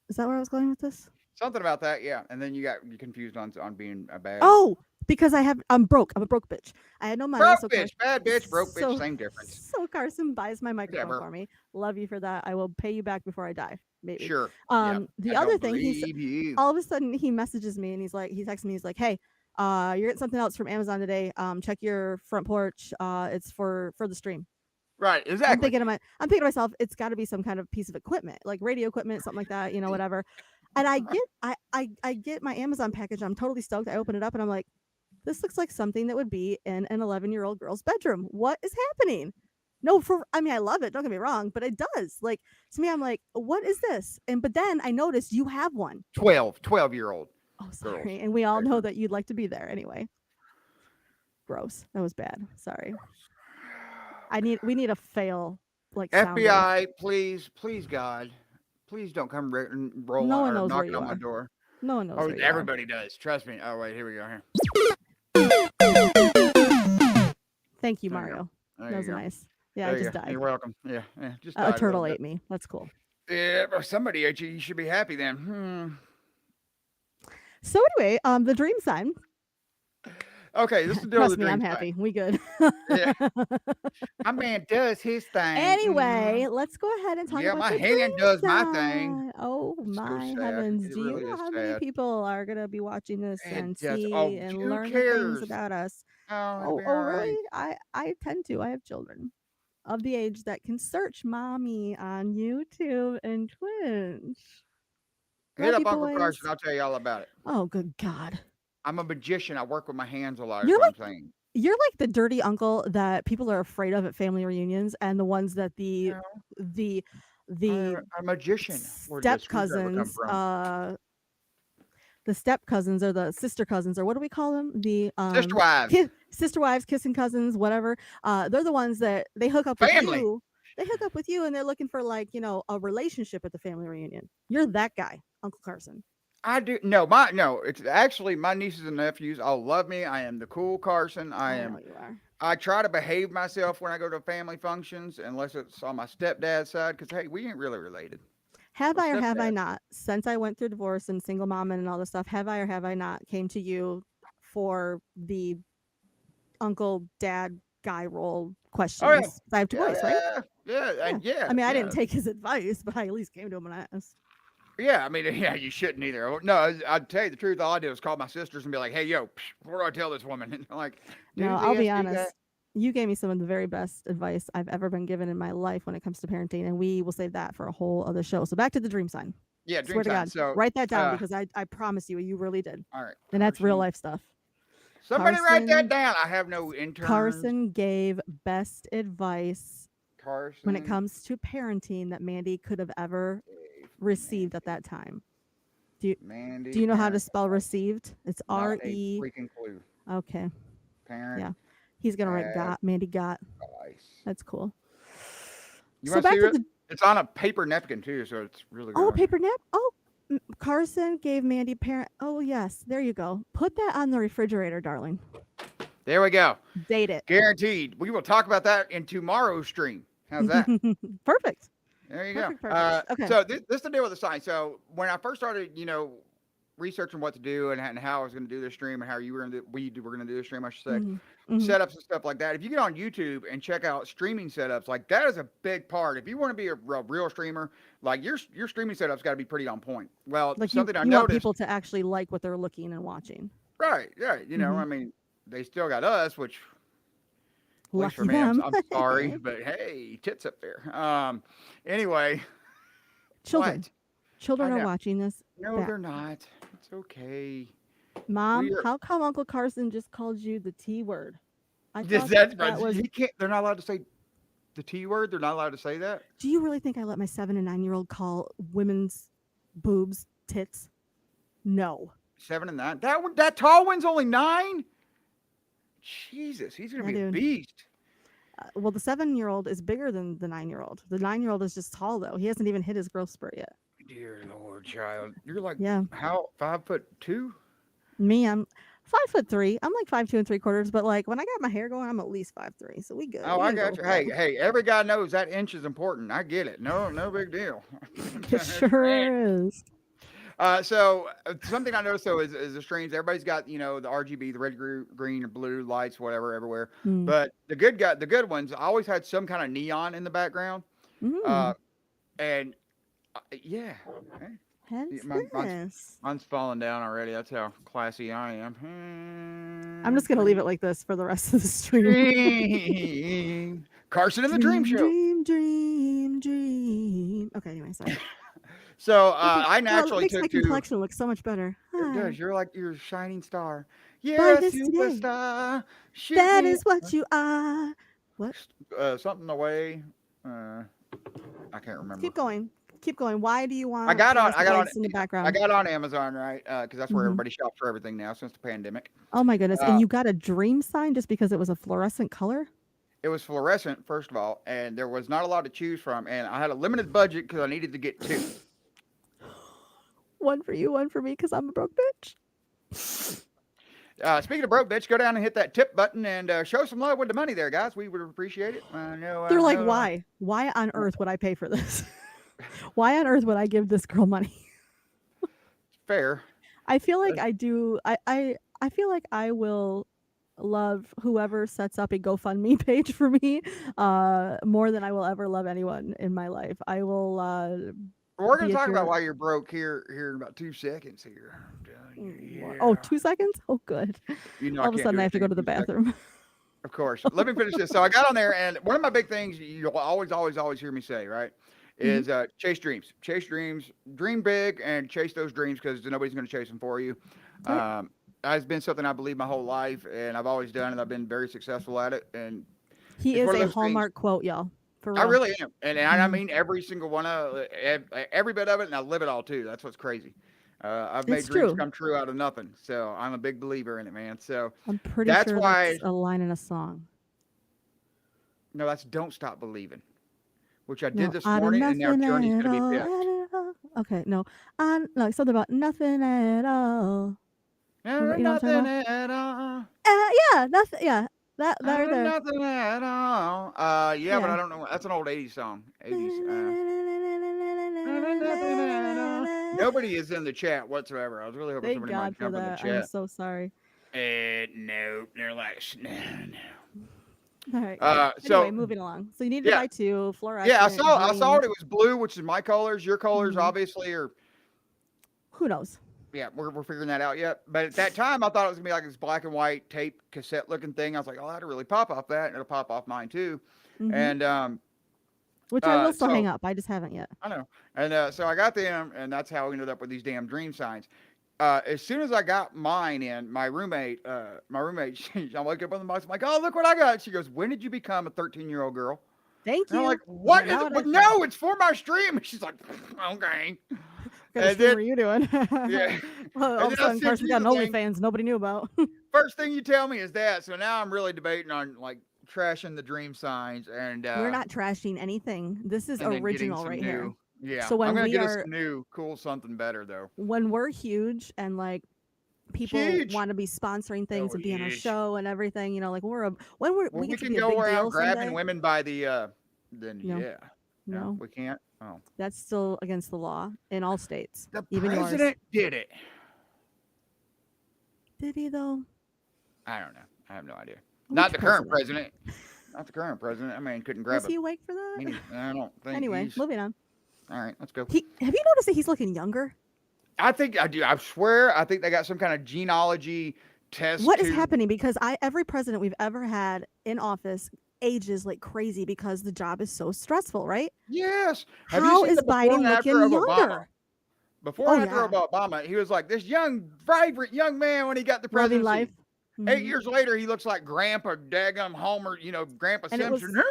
Is that where I was going with this? Something about that, yeah. And then you confused on being a bad. Oh, because I'm broke. I'm a broke bitch. I had no money. broke so bitch, bad bitch, broke bitch, so- same difference. So Carson buys my microphone Whatever. for me. Love you for that. I will pay you back before I die. Maybe. Sure. yeah. The I other don't thing, believe you. all of a sudden he messages me and he texts me. He's like, "Hey, you're getting something else from Amazon today. Check your front porch. It's for the stream." Right, I'm exactly. thinking to myself, it's got to be some kind of piece of equipment, like radio equipment, something like that, whatever. And I get my Amazon package. I'm totally stoked. I open it up and I'm like, this looks like something that would be in an 11-year-old girl's bedroom. What is happening? No, I love it. Don't get me wrong, but it does. Like, to me, I'm like, what is this? But then I noticed you have one. 12-year-old. Oh, sorry. And we all know that you'd like to be there anyway. Gross. That was bad. Sorry. We need a fail like sound. FBI, please, God, please don't come rolling No one or knows where knocking you on my are. door. No one knows. Oh, where you are. everybody does. Trust me. Oh wait, here we go. Here. Thank you, There you go. Mario. There That was you go. nice. Yeah, There I you just go. died. You're welcome. Yeah, just A died little turtle bit. ate me. That's cool. Yeah, but somebody ate you. You should be happy then. So anyway, the dream sign. Okay, this is the deal with Trust the me, I'm dream happy. We good. Yeah. My man does his thing. Anyway, let's go ahead and talk Yeah, about my the hand dream does my sign. thing. Oh It's so my sad. heavens! It Do really you know is how many sad. people are gonna be watching this It and does. see Oh, and who learn cares? things about us? Oh, it'll Oh, be oh all right. really? I tend to. I have children. of the age that can search mommy on YouTube and Twitch. Hit Love up you, Uncle boys. Carson. I'll tell you all about it. Oh, good God. I'm a magician. I work with my hands a lot. Is You're what like I'm saying. You're like the dirty uncle that people are afraid of at family reunions, and the ones that the I'm a magician. Where did step the screwdriver come cousins, from? the step cousins or the sister cousins, or what do we call them? The Sister wives. sister wives, kissing cousins, whatever. They're the ones that they hook up Family. with you. They hook up with you, and they're looking for like a relationship at the family reunion. You're that guy, Uncle Carson. I do it's actually my nieces and nephews all love me. I am the cool Carson. I know you are. I try to behave myself when I go to family functions, unless it's on my stepdad's side, because hey, we ain't really related. Have I or have I stepdad. not, since I went through divorce and single mom and all this stuff, have I or have I not came to you for the uncle, dad, guy role questions? Oh yeah. 'Cause I have two boys, right? Yeah. I mean, I didn't take his advice, but I at least came to him and asked. Yeah, I mean, yeah, you shouldn't either. No, I'd tell you the truth. All I did was call my sisters and be like, "Hey, yo, what do I tell this woman?" And I'm like, No, "Do I'll this, be do honest. that." You gave me some of the very best advice I've ever been given in my life when it comes to parenting, and we will save that for a whole other show. So back to the dream sign. Yeah, Swear dream to sign. God, So write that down because I promise you really did. all right, And that's real Carson. life stuff. Somebody write that Carson- down. I have no interns. Carson gave best advice Carson. when it comes to parenting that Mandy could have ever received at that time. Mandy. Do you know how to parent, spell received? It's not a R-E. freaking clue. Okay. Parent. Yeah. He's gonna write got. Mandy got. Advice. That's cool. You So want to back see to it? the It's on a paper napkin too, so it's really good. Oh, paper nap. Oh, Carson gave Mandy parent. Oh, yes. There you go. Put that on the refrigerator, darling. There we go. Date it. Guaranteed. We will talk about that in tomorrow's stream. How's that? Perfect. There you Perfect, go. perfect. Okay. So this is the deal with the sign. So when I first started, researching what to do and how I was going to do this stream and how we were going to do this stream, I should say, setups and stuff like that. If you get on YouTube and check out streaming setups, like that is a big part. If you want to be a real streamer, like your streaming setup's got to be pretty on point. Well, Like something I you want noticed. people to actually like what they're looking and watching. Right. Yeah. I mean, they still got us, which. At least for Lucky me, them. I'm sorry, but hey, tits up there. Anyway, Children. what? Children I are know. watching this. No, back. they're not. It's okay. Mom, We are- how come Uncle Carson just called you the T word? I Is thought that that was. he can't? They're not allowed to say the T word. They're not allowed to say that. Do you really think I let my 7 and 9-year-old call women's boobs tits? No. 7 and 9. That tall one's only 9. Jesus, he's gonna Yeah, be a dude. beast. Well, the 7-year-old is bigger than the 9-year-old. The 9-year-old is just tall though. He hasn't even hit his growth spurt yet. Dear Lord, child, you're like Yeah. how 5'2"? Me, I'm 5'3". I'm like 5'2 3/4, but like when I got my hair going, I'm at least 5'3". So we good. Oh, We I ain't got go you. Hey, far. hey, every guy knows that inch is important. I get it. No big deal. It sure is. So something I noticed though is the streams. Everybody's got the RGB, the red, green, or blue lights, whatever, everywhere. Mm. But the good ones always had some kind of neon in the background. Mm. And yeah, Hence mine's this. falling down already. That's how classy I am. I'm just gonna leave it like this for the rest of the stream. Dream. Carson and the Dream Show. Dream. Okay, anyway, sorry. So I Well, it naturally makes my took to. complexion look so much better. It Hi. does. You're like a shining star. By You're a this day. superstar. That Shooting is what you are. What? something away. I can't remember. Keep going. Keep going. Why do you want? I got on in the background. I got on Amazon, right? Because that's where Mhm. everybody shops for everything now since the pandemic. Oh my goodness! Uh, And you got a dream sign just because it was a fluorescent color? It was fluorescent, first of all, and there was not a lot to choose from, and I had a limited budget because I needed to get 2. One for you, one for me, because I'm a broke bitch. Speaking of broke, bitch, go down and hit that tip button and show some love with the money there, guys. We would appreciate it. I know. They're like, know. why? Why on earth would I pay for this? Why on earth would I give this girl money? Fair. I feel like I do. I feel like I will love whoever sets up a GoFundMe page for me more than I will ever love anyone in my life. I will. We're going be to at talk about your- why you're broke here in about 2 seconds here. I'm telling you, yeah. Oh, 2 seconds? Oh, good. You know, All of a can't sudden, do I have to anything go in to the 2 seconds. bathroom. Of course. Let me finish this. So I got on there, and one of my big things you'll always hear me say, right, is chase dreams. Chase dreams. Dream big and chase those dreams because nobody's going to chase them for you. Right. Has been something I believe my whole life, and I've always done, and I've been very successful at it. And He it's is one of a those things- Hallmark quote, y'all. For real. I really am, and I mean every single one of every bit of it, and I live it all too. That's what's crazy. I've made It's dreams true. come true out of nothing, so I'm a big believer in it, man. So I'm pretty that's sure why- that's a line in a song. no, that's "Don't Stop Believing," which I No, did this out of morning, and now nothing Journey's at gonna all, be pissed. at all. Okay, no, like something about nothing at all. Remember- you know what I'm talking Nothing at all. Yeah, nothing. Yeah, that right there. Nothing at all. Yeah, but Yeah. I don't know. That's an old '80s song. '80s. Nobody is in the chat whatsoever. I was really hoping Thank somebody God might for jump in the that. I'm chat. so sorry. No, they're like, no. All right. So Anyway, moving along. So you need to yeah. buy two fluorescent. Yeah, I saw green. it. It was blue, which is my colors. Your colors, Mhm. obviously, are. Who knows? Yeah, we're figuring that out yet. But at that time, I thought it was gonna be like this black and white tape cassette looking thing. I was like, oh, that'll really pop off that, and it'll pop off mine too. Mhm. And Which I will still so- hang up. I just haven't yet. I know. And so I got them, and that's how I ended up with these damn dream signs. As soon as I got mine in, my roommate, I wake up on the box, I'm like, oh, look what I got. She goes, when did you become a 13-year-old girl? Thank And you. I'm like, what? Now Is it? it But is- no, it's for my stream. And she's like, okay. What kind of and stream then- were you doing? Yeah. Well, all And of a then I sudden, sent first we you got an the thing. OnlyFans nobody knew about. First thing you tell me is that. So now I'm really debating on like trashing the dream signs and We're not trashing anything. This is and then getting original some right new. here. Yeah. So when I'm gonna we get are- us some new cool something better though. When we're huge and like people Huge. want to be sponsoring things Oh, and be on our huge. show and everything, you know, like when Well, we we get to can be a go big around deal grabbing someday, women by the then No. yeah. No, We can't. Oh. that's still against the law in all states, The even yours. president did it. Did he though? I don't know. I have no idea. Which Not the current president. Not the current president. I mean, couldn't grab Was he awake for I that? don't think. Anyway, he's- moving on. all right, let's go. Have you noticed that he's looking younger? I think I do. I swear. I think they got some kind of genealogy test. What is to- happening? Because every president we've ever had in office ages like crazy because the job is so stressful, right? Yes. Have How you seen is the before Biden and after looking of Obama? younger? Before Oh, and after yeah. of Obama, he was like this young, vibrant young man when he got the Loving presidency. life. 8 Mhm. years later, he looks like Grandpa Daggum Homer, Grandpa And it was- Simpson.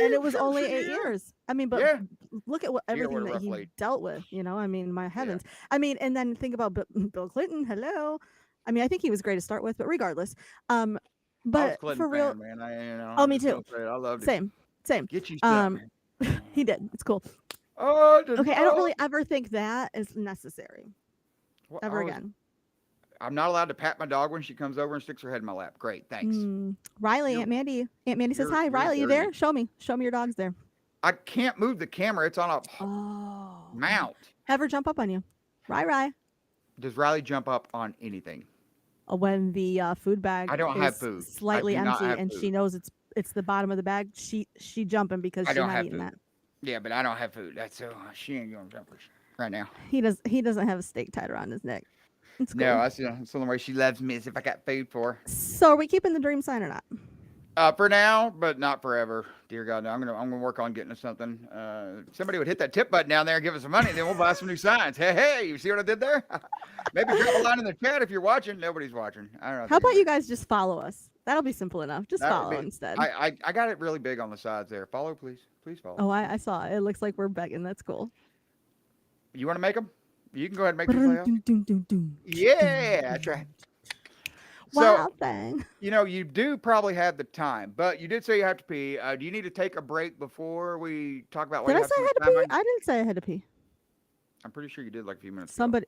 And it was only 8 years. I mean, but Yeah. look at what Yeah, everything what a that rough he lady. dealt with. I mean, my heavens. I mean, and then think about Bill Clinton. Hello. I mean, I think he was great to start with, but regardless, I was but Clinton for real, fan, man. Oh, I'm me just too. gonna say it. I loved it. same. Get you some. He did. It's cool. Oh, Okay, I don't really ever think that is necessary Well, ever again. I'm not allowed to pat my dog when she comes over and sticks her head in my lap. Great, thanks. Riley, You're- Aunt Mandy. Aunt Mandy says, you're- "Hi, you're Riley. You dirty. there? Show me your dog's there." I can't move the camera. It's on a Oh. mount. Have her jump up on you. Rye. Does Riley jump up on anything? When the food bag I don't have is food. I slightly do not empty have and she food. knows it's the bottom of the bag, she jumping because I she's don't not have eating food. that. Yeah, but I don't have food. That's so she ain't going to jump right now. He doesn't have a stake tied around his neck. It's cool. No, that's the only way she loves me is if I got food for So are we keeping the dream sign or not? her. For now, but not forever. Dear God, no, I'm gonna work on getting us something. Somebody would hit that tip button down there and give us some money, then we'll buy some new signs. Hey, you see what I did there? Maybe drop a line in the chat if you're watching. Nobody's watching. I don't know. if How about anybody- you guys just follow us? That'll be simple enough. Just That would follow be- instead. I got it really big on the sides there. Follow, please. Please follow. Oh, I saw it. It looks like we're begging. That's cool. You want to make them? You can go ahead and make them. play out. Dun-dun-dun-dun. Yeah, that's right. So, Wild thing. you do probably have the time, but you did say you have to pee. Do you need to take a break before we talk about what Did you I have say I so had much to time pee? on? I didn't say I had to pee. I'm pretty sure you did like a few minutes ago.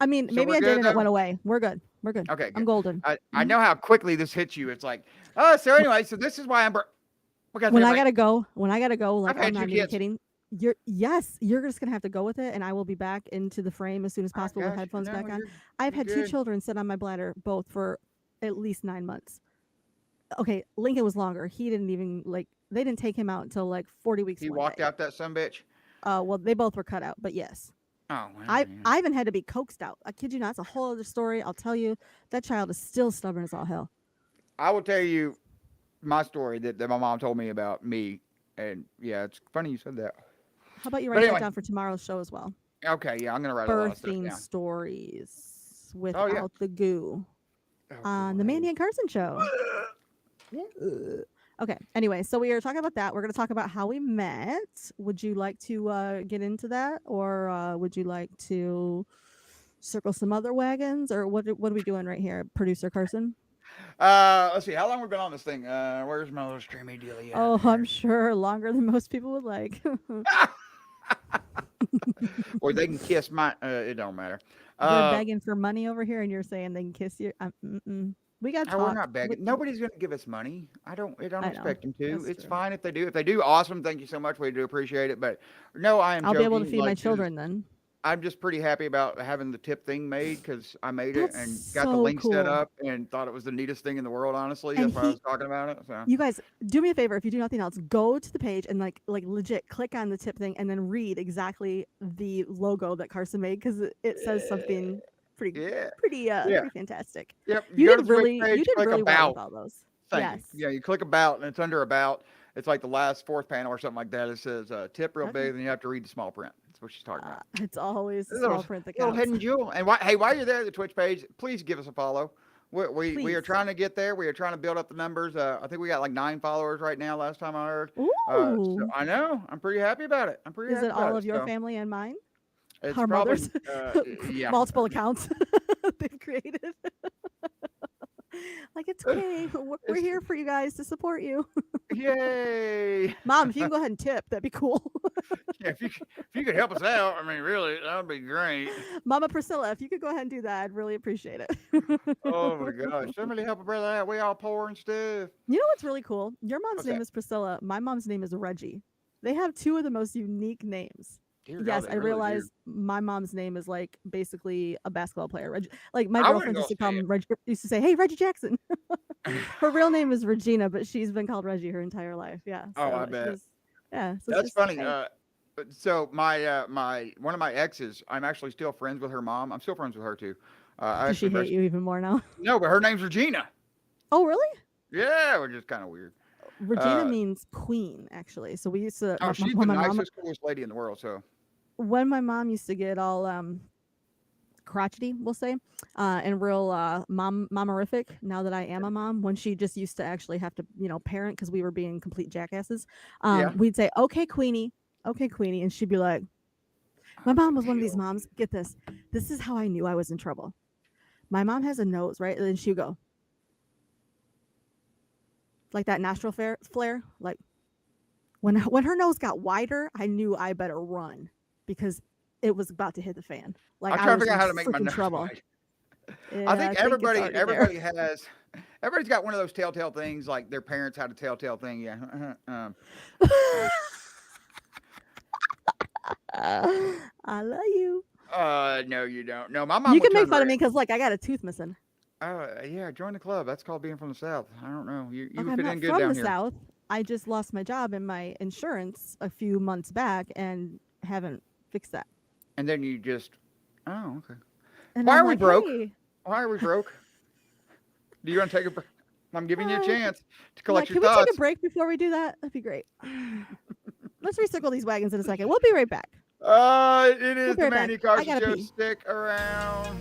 I mean, So maybe we're I did good, and it though? went away. We're good. We're good. Okay, I'm good. golden. I know how quickly this hits you. It's like, so anyway, so this is why I'm. When I gotta go, like I've had I'm not two even kids. kidding. You're just gonna have to go with it, and I will be back into the frame as soon as possible with headphones back on. I've had two children sit on my bladder, both for at least 9 months. Okay, Lincoln was longer. He didn't even they didn't take him out until like 40 weeks. He one walked day. out that son bitch. Well, they both were cut out, but yes. Oh, well, I yeah. I even had to be coaxed out. I kid you not. It's a whole other story. I'll tell you. That child is still stubborn as all hell. I will tell you my story that my mom told me about me, and yeah, it's funny you said that. How about you But write that anyway, down for tomorrow's show as well? okay, yeah, I'm gonna write a lot of stuff Birthing down. stories Oh yeah. without the goo Oh, on the boy. Mandy and Carson show. Okay. Anyway, so we are talking about that. We're going to talk about how we met. Would you like to get into that, or would you like to circle some other wagons, or what are we doing right here, producer Carson? Let's see. How long we been on this thing? Where's my little streamy dealie? Oh, I'm sure longer than most people would like. Or they can kiss my. It don't matter. They're begging for money over here, and you're saying they can kiss you. We got to We're talk. not begging. Nobody's gonna give us money. I don't I know. expect them to. That's It's true. fine if they do. If they do, awesome. Thank you so much. We do appreciate it. But no, I am I'll be able to joking, feed my like, 'cause children then. I'm just pretty happy about having the tip thing made because I made it and That's got the so link set cool. up and thought it was the neatest thing in the world. Honestly, And that's why I was talking about it. So You guys, do me a favor if you do nothing else. Go to the page and like legit click on the tip thing and then read exactly the logo that Carson made because it says something pretty yeah, pretty yeah, pretty fantastic. yep. You go to did the Twitch really page, you did click really well about. with all those. Thank Yes. you. Yeah, you click about and it's under about. It's like the last fourth panel or something like that. It says tip real Okay. big, then you have to read the small print. That's what she's talking about. It's always the Little, small print that little counts. hidden jewel. And hey, while you're there at the Twitch page, please give us a follow. We are Please. trying to get there. We are trying to build up the numbers. I think we got like 9 followers right now. Last time I heard. So Ooh. I know. I'm pretty happy about it. I'm pretty Is happy it about all it. of your So family and mine? it's Our probably mothers? yeah. Multiple accounts they've created. Like it's okay. We're here for you guys to support you. Yay! Mom, if you can go ahead and tip, that'd be cool. Yeah, if you could help us out, I mean, really, that would be great. Mama Priscilla, if you could go ahead and do that, I'd really appreciate it. Oh my gosh, somebody help a brother out. We all poor and stuff. You know what's really cool? Your mom's What's name that? is Priscilla. My mom's name is Reggie. They have two of the most unique names. Dear God, Yes, they I really do. realize my mom's name is like basically a basketball player. Like my I wouldn't girlfriend go used to say call it. him Reggie. Used to say, "Hey, Reggie Jackson." Her real name is Regina, but she's been called Reggie her entire life. Yeah. Oh, so I she bet. was- yeah. So it's That's just, funny. hey. So my one of my exes, I'm actually still friends with her mom. I'm still friends with her too. I Does she actually hate you even more now? No, but her name's Regina. Oh, really? Yeah, which is kind of weird. Regina means queen, actually. So we used to. Oh, she's the when my mom, nicest, coolest lady in the world. So when my mom used to get all crotchety, we'll say, and real momorific. Now that I am a mom, when she just used to actually have to, parent because we were being complete jackasses, Yeah. we'd say, "Okay, Queenie," and she'd be like, "My mom was one of these moms. Get this. This is how I knew I was in trouble. My mom has a nose, right? And then she'd go like that nostril flare, like when her nose got wider, I knew I better run because it was about to hit the fan. Like I'm I trying to was figure out in how to make my freaking nose trouble. wide. Yeah, I think it's everybody already there. everybody's got one of those telltale things, like their parents had a telltale thing. Yeah. I love you. No, you don't. No, my mom. You would can make turn fun of red. me because like I got a tooth missing. Yeah, join the club. That's called being from the South. I don't know. You Okay, would I'm fit not in good from down the here. South. I just lost my job in my insurance a few months back and haven't fixed that. And then you just, oh, okay. And Why I'm are we like, broke? "Hey." Why are we broke? Do you want to take a break? I'm giving you a chance to Yeah, collect can your we thoughts. take a break before we do that? That'd be great. Let's recircle these wagons in a second. We'll be right back. It We'll is be the right back. Mandy I Carson gotta Show. pee. Stick around.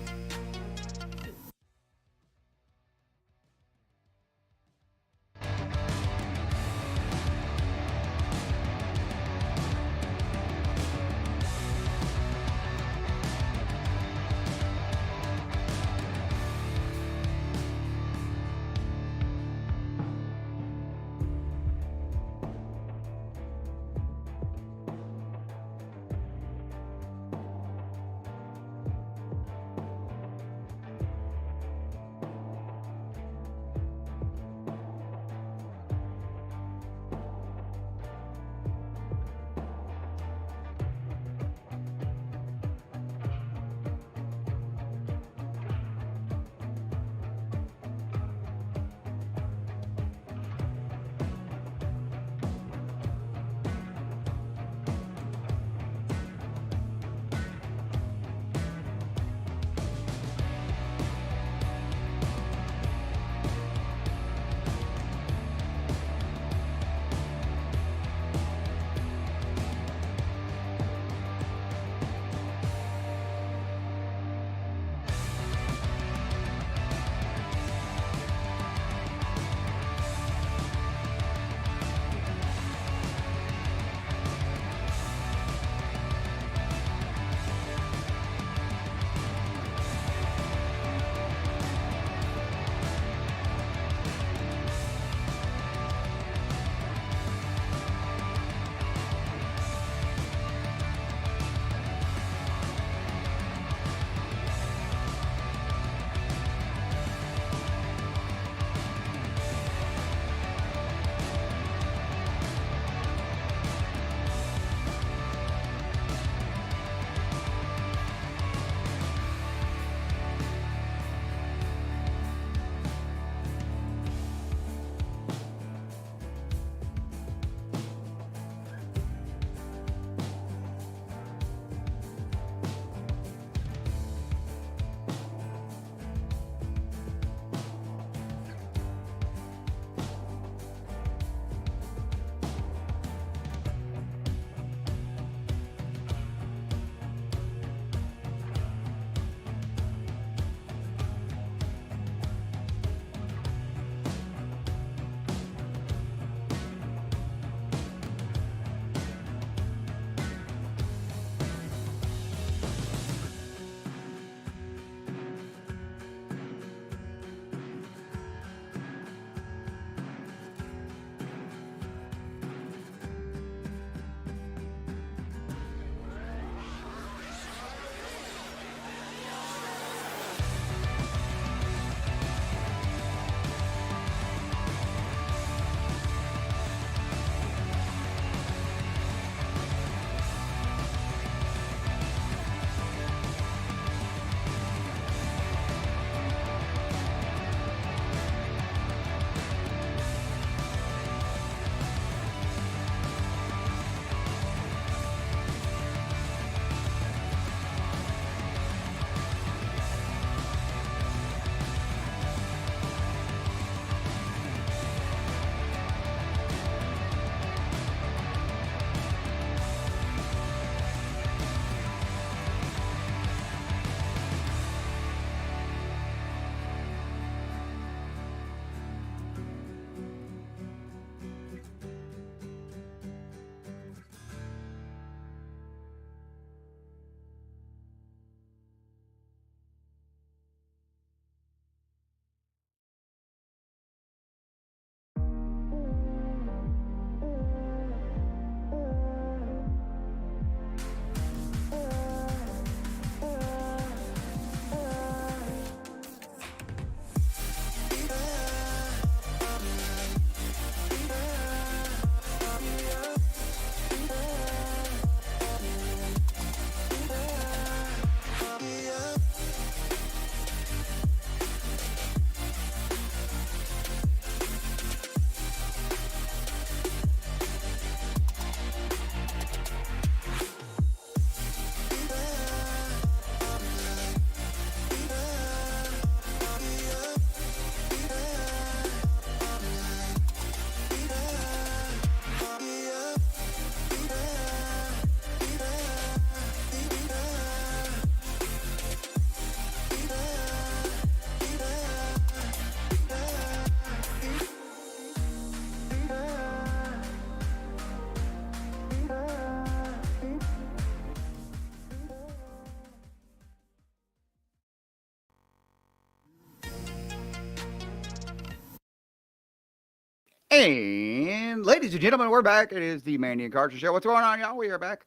And ladies and gentlemen, we're back. It is the Mandy and Carson Show. What's going on, y'all? We are back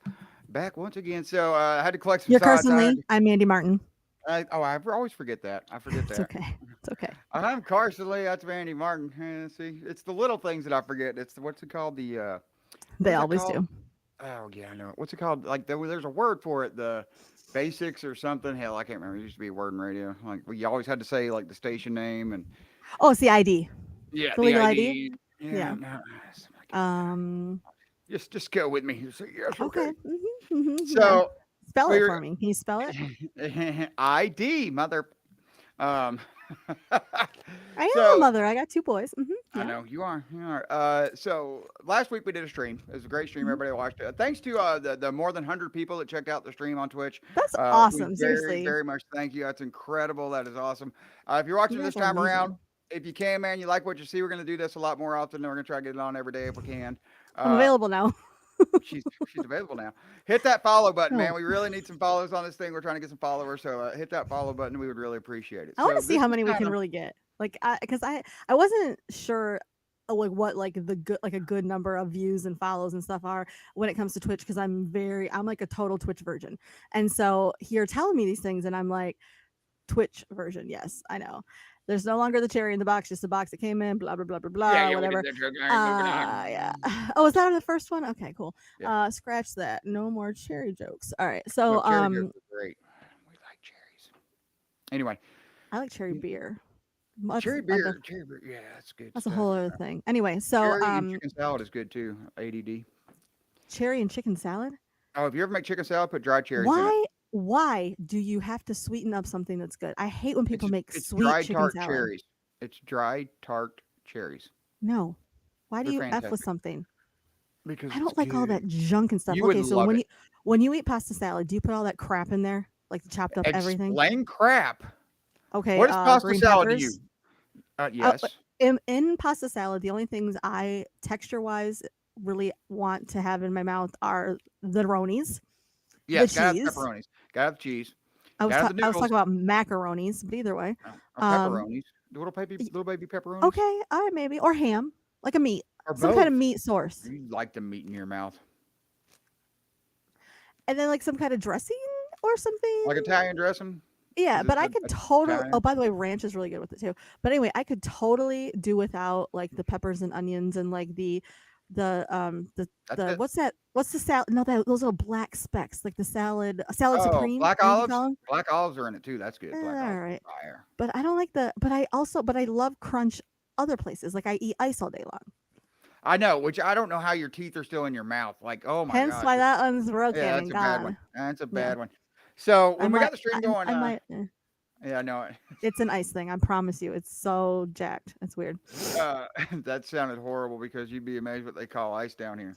once again. So I had to collect some You're thoughts. Carson Lee. I'm Mandy Martin. I always forget that. I forget that. It's okay. It's okay. I'm Carson Lee. That's Mandy Martin. See, it's the little things that I forget. It's what's it called? They what's it always called? do. Oh yeah, I know. What's it called? Like there's a word for it. The basics or something. Hell, I can't remember. It used to be a word in radio. Like we always had to say like the station name and. Oh, it's the ID. Yeah, the legal ID. Yeah. No. Just go with me. So, yes, Okay. So spell it for me. Can you spell it? ID, mother. I am a mother. I got 2 boys. I know you are. So last week we did a stream. It was a great stream. Everybody watched it. Thanks to the more than 100 people that checked out the stream on Twitch. That's awesome. We Seriously. very much thank you. That's incredible. That is awesome. If you're watching this time around, if you can, man, you like what you see, we're going to do this a lot more often. We're going to try to get it on every day if we can. I'm available now. she's available now. Hit that follow button, man. We really need some followers on this thing. We're trying to get some followers, so hit that follow button. We would really appreciate it. I want to see how many we can really get. Like, because I wasn't sure like what like a good number of views and follows and stuff are when it comes to Twitch, because I'm like a total Twitch virgin, and so you're telling me these things and I'm like, Twitch version, yes, I know. There's no longer the cherry in the box, just the box that came in, blah, blah, blah, blah, blah, yeah, whatever. Yeah. Oh, is that on the first one? Okay, cool. Yeah. Scratch that. No more cherry jokes. All right. So, no, cherry jokes are great. We like cherries. Anyway. I like cherry beer. Cherry beer. Yeah, that's good. That's a whole other thing. Anyway, so cherry and chicken salad is good too. ADD. Cherry and chicken salad? Oh, if you ever make chicken salad, put dried cherries in it. Why do you have to sweeten up something that's good? I hate when people make sweet dried chicken tart salad. Cherries. It's dried tart cherries. No. Why do They're you fantastic. F with something? Because I don't like all that junk and stuff. You Okay, would so love it. when you eat pasta salad, do you put all that crap in there? Like the chopped up everything? Plain crap. Okay. What is pasta green salad peppers. to you? Yes. In pasta salad, the only things I texture-wise really want to have in my mouth are the ronies. Yes, the gotta cheese. have pepperonis. Gotta have cheese. I was Gotta have the talking noodles. about macaronis, but either way. Pepperonis. Little baby pepperonis. Okay, all right, maybe. Or ham, like a meat. Or Some kind of both. meat source. You like the meat in your mouth. And then like some kind of dressing or something. Like Italian dressing? Yeah, Is but it I a- could a totally. Italian? Oh, by the way, ranch is really good with it too. But anyway, I could totally do without like the peppers and onions and like the it. what's that? What's the salad? No, those little black specks, like the salad supreme. Black I think you olives? call 'em. Black olives are in it too. That's good. Black All olives. right, Fire. but I don't like but I love crunch other places. Like I eat ice all day long. I know, which I don't know how your teeth are still in your mouth. Like, oh my Hence gosh. why that one's broken Yeah, that's and a bad gone. one. That's a Yeah. bad one. So I when we might- got the stream going, I might. yeah, I know it. It's an ice thing. I promise you. It's so jacked. It's weird. That sounded horrible because you'd be amazed what they call ice down here.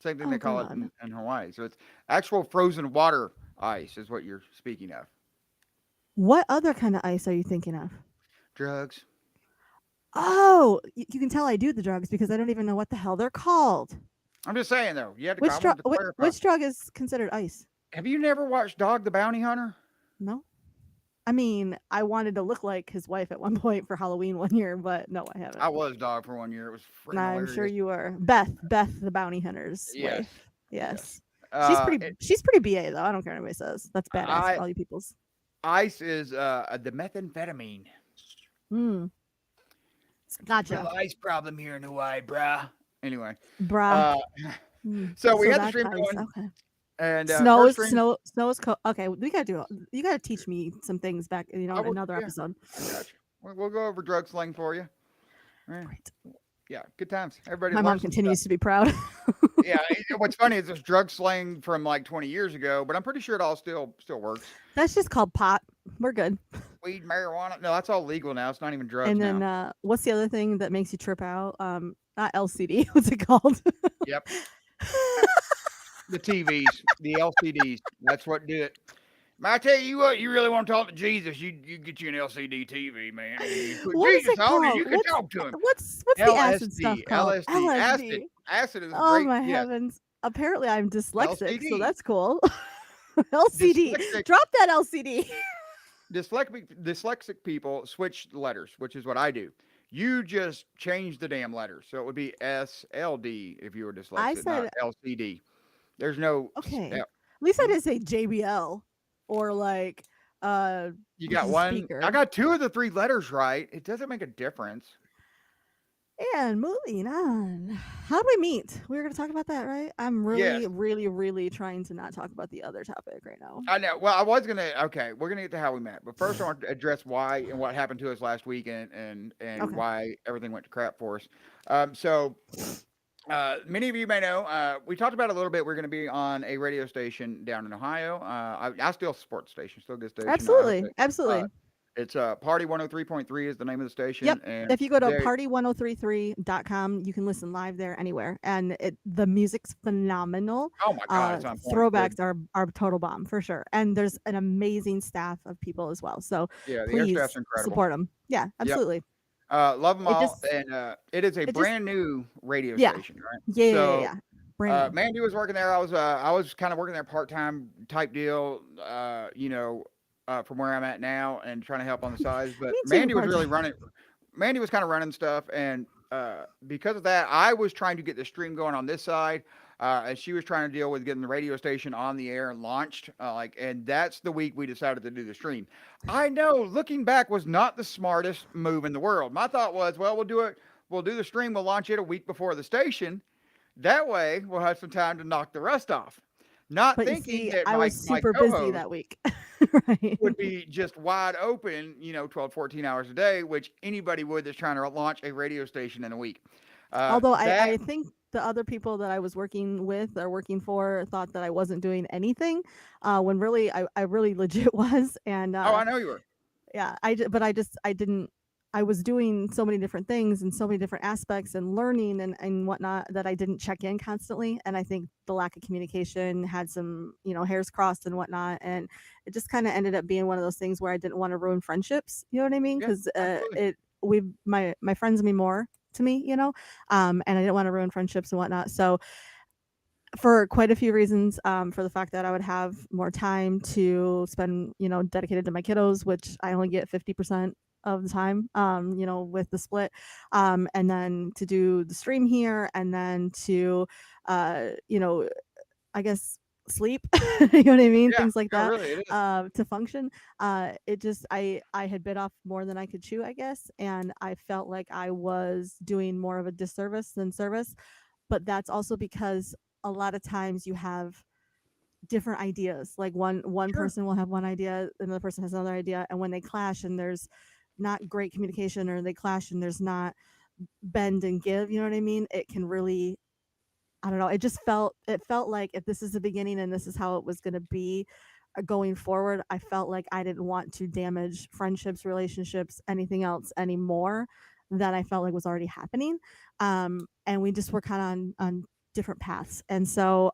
Same thing Oh, they call it God. in Hawaii. So it's actual frozen water ice is what you're speaking of. What other kind of ice are you thinking of? Drugs. Oh, you can tell I do the drugs because I don't even know what the hell they're called. I'm just saying though. You had to Which I drug? wanted to clarify. Which drug is considered ice? Have you never watched Dog the Bounty Hunter? No. I mean, I wanted to look like his wife at one point for Halloween one year, but no, I haven't. I was Dog for 1 year. It was freaking I'm hilarious. sure you were. Beth, the bounty hunter's Yes. wife. Yes. It- She's pretty BA though. I don't care what anybody says. That's badass for all you peoples. Ice is the methamphetamine. Gotcha. Real ice problem here in Hawaii, brah. Anyway. Bruh. So we had the that's stream ice. going. Okay. And Snow first is stream, okay. We gotta do. You gotta teach me some things back. I In will- another yeah. episode. I got you. We'll go over drug slang for you. Right. Great. Yeah, good times. Everybody. My learn mom some continues to be proud. stuff. Yeah. What's funny is there's drug slang from like 20 years ago, but I'm pretty sure it all still works. That's just called pot. We're good. Weed, marijuana. No, that's all legal now. It's not even drugs And now. then what's the other thing that makes you trip out? Not LCD. What's it called? Yep. The TVs, the LCDs. That's what do it. Man, I tell you what, you really want to talk to Jesus, you get you an LCD TV, man. You put What is Jesus it on it, called? you can talk to him. What's the acid stuff called? LSD. Acid is Oh great. my yeah. heavens. Apparently I'm dyslexic, so LCD. that's cool. LCD. Dyslexic. Drop that LCD. Dyslexic people switch letters, which is what I do. You just change the damn letters. So it would be SLD if you were I dyslexic, said not LCD. There's no okay. L. At least I didn't say JBL or like You which got is a one. I speaker. got 2 of the 3 letters right. It doesn't make a difference. And moving on. How do we meet? We were going to talk about that, right? I'm really, Yes. really, really trying to not talk about the other topic right now. I know. Well, I was gonna. Okay, we're gonna get to how we met, but first I want to address why and what happened to us last week, and Okay. why everything went to crap for us. Many of you may know, we talked about it a little bit. We're going to be on a radio station down in Ohio. I still support the station, still a good station. Absolutely. Absolutely. It's Party 103.3 is the name of the station. Yep. And If you go to they- party1033.com, you can listen live there anywhere. And the music's phenomenal. Oh my God, it's on point. Throwbacks are total bomb for sure. And there's an amazing staff of people as well. So Yeah, the air please staff's incredible. support them. Yeah, absolutely. Love them It all. just- And it is a brand new radio Yeah. station, right? Yeah, So, yeah. Brand new. Mandy was working there. I was kind of working there part-time type deal, from where I'm at now and trying to help on the sides. But Me too, Mandy was really part-time. running. Mandy was kind of running stuff, and because of that, I was trying to get the stream going on this side, and she was trying to deal with getting the radio station on the air and launched. And that's the week we decided to do the stream. I know, looking back, was not the smartest move in the world. My thought was, well, we'll do it. We'll do the stream. We'll launch it a week before the station. That way, we'll have some time to knock the rust off. Not But you thinking see, that I my was super busy co-host that week. Right. would be just wide open, 12, 14 hours a day, which anybody would that's trying to launch a radio station in a week. Although I that- think the other people that I was working with or working for thought that I wasn't doing anything, when really I really legit was. And oh, I know you were. yeah, I didn't. I was doing so many different things and so many different aspects and learning and whatnot that I didn't check in constantly. And I think the lack of communication had some, hairs crossed and whatnot. And it just kind of ended up being one of those things where I didn't want to ruin friendships. You know what I mean? Yeah, Because absolutely. my friends mean more to me, and I didn't want to ruin friendships and whatnot. So for quite a few reasons, for the fact that I would have more time to spend, dedicated to my kiddos, which I only get 50% of the time, with the split, and then to do the stream here, and then to, I guess sleep, you know what I mean? Yeah, Things like yeah, that, really, it is. to function. It just, I had bit off more than I could chew, I guess, and I felt like I was doing more of a disservice than service. But that's also because a lot of times you have different ideas. Like one Sure. person will have one idea, another person has another idea, and when they clash and there's not great communication, or they clash and there's not bend and give, you know what I mean? It can really, I don't know. It felt like if this is the beginning and this is how it was going to be going forward, I felt like I didn't want to damage friendships, relationships, anything else anymore that I felt like was already happening. And we just were kind of on different paths. And so,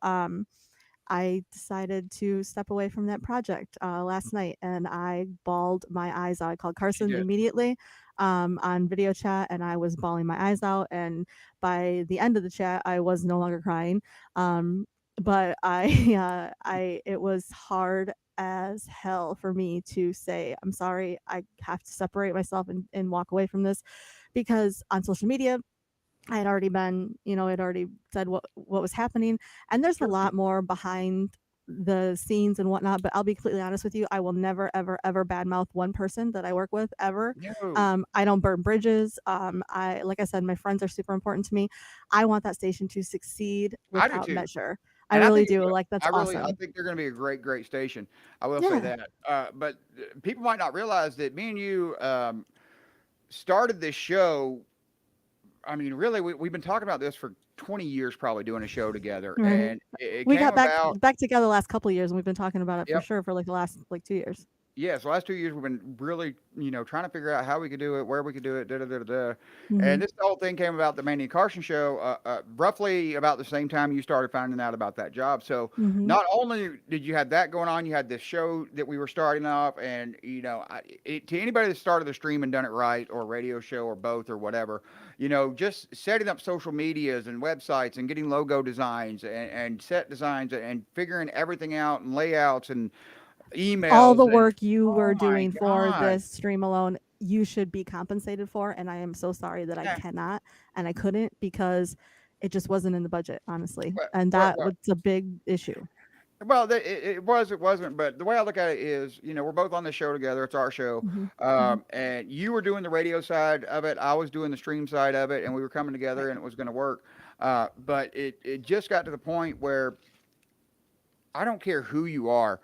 I decided to step away from that project last night, and I bawled my eyes out. I called Carson did. immediately on video chat, and I was bawling my eyes out. And by the end of the chat, I was no longer crying. But it was hard as hell for me to say, I'm sorry, I have to separate myself and walk away from this, because on social media, I had already been, had already said what was happening, and there's a lot more behind the scenes and whatnot. But I'll be completely honest with you, I will never, ever, ever badmouth one person that I work with ever. No. I don't burn bridges. Like I said, my friends are super important to me. I want that station to succeed I do without too. measure. I And really think do. Like, that's I awesome. think they're going to be a great, great station. I will say Yeah. that. But people might not realize that me and you started this show. I mean, really, we've been talking about this for 20 years, probably doing a show together, Right. and it We came got about. back together the last couple of years, and we've been talking about it for Yep. sure for like the last 2 years. Yes, the last 2 years we've been really, trying to figure out how we could do it, where we could do it, da da da da. da. Mhm. And this whole thing came about the Mandy and Carson show, roughly about the same time you started finding out about that job. So Mhm. not only did you have that going on, you had this show that we were starting off, and to anybody that started the stream and done it right, or radio show, or both, or whatever, just setting up social medias and websites and getting logo designs and set designs and figuring everything out and layouts and emails. All the and- work you Oh were my doing for God. this stream alone you should be compensated for, and I am so sorry that I Yeah. cannot and I couldn't because it just wasn't in the budget, honestly, Well, and well, that well, was a big issue. well, it was, it wasn't. But the way I look at it is, we're both on the show together. It's our show. Mhm, mhm. And you were doing the radio side of it. I was doing the stream side of it, and we were coming together, Right. and it was going to work. But it just got to the point where I don't care who you are.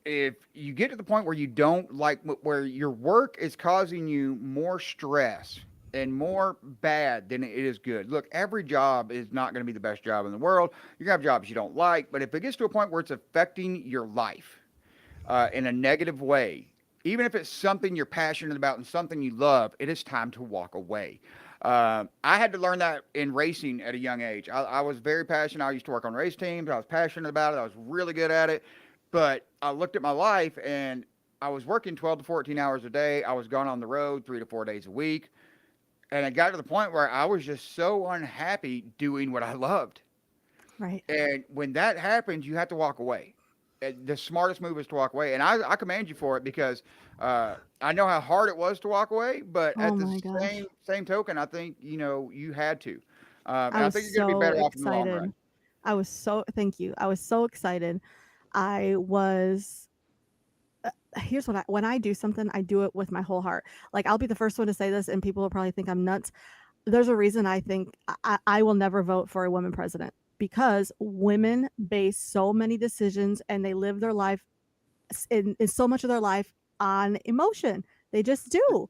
If you get to the point where you don't like where your work is causing you more stress and more bad than it is good. Look, every job is not going to be the best job in the world. You're going to have jobs you don't like, but if it gets to a point where it's affecting your life in a negative way, even if it's something you're passionate about and something you love, it is time to walk away. I had to learn that in racing at a young age. I was very passionate. I used to work on race teams. I was passionate about it. I was really good at it. But I looked at my life and I was working 12 to 14 hours a day. I was gone on the road 3 to 4 days a week. And it got to the point where I was just so unhappy doing what I loved. Right. And when that happens, you have to walk away. The smartest move is to walk away. And I commend you for it because I know how hard it was to walk away. But Oh at my the gosh. same token, I think, you had to. And I I was think you're going to be so better off in the long excited. run. Thank you. I was so excited. I was here's what when I do something, I do it with my whole heart. Like I'll be the first one to say this and people will probably think I'm nuts. There's a reason I think I will never vote for a woman president because women base so many decisions and they live their life in so much of their life on emotion. They just do.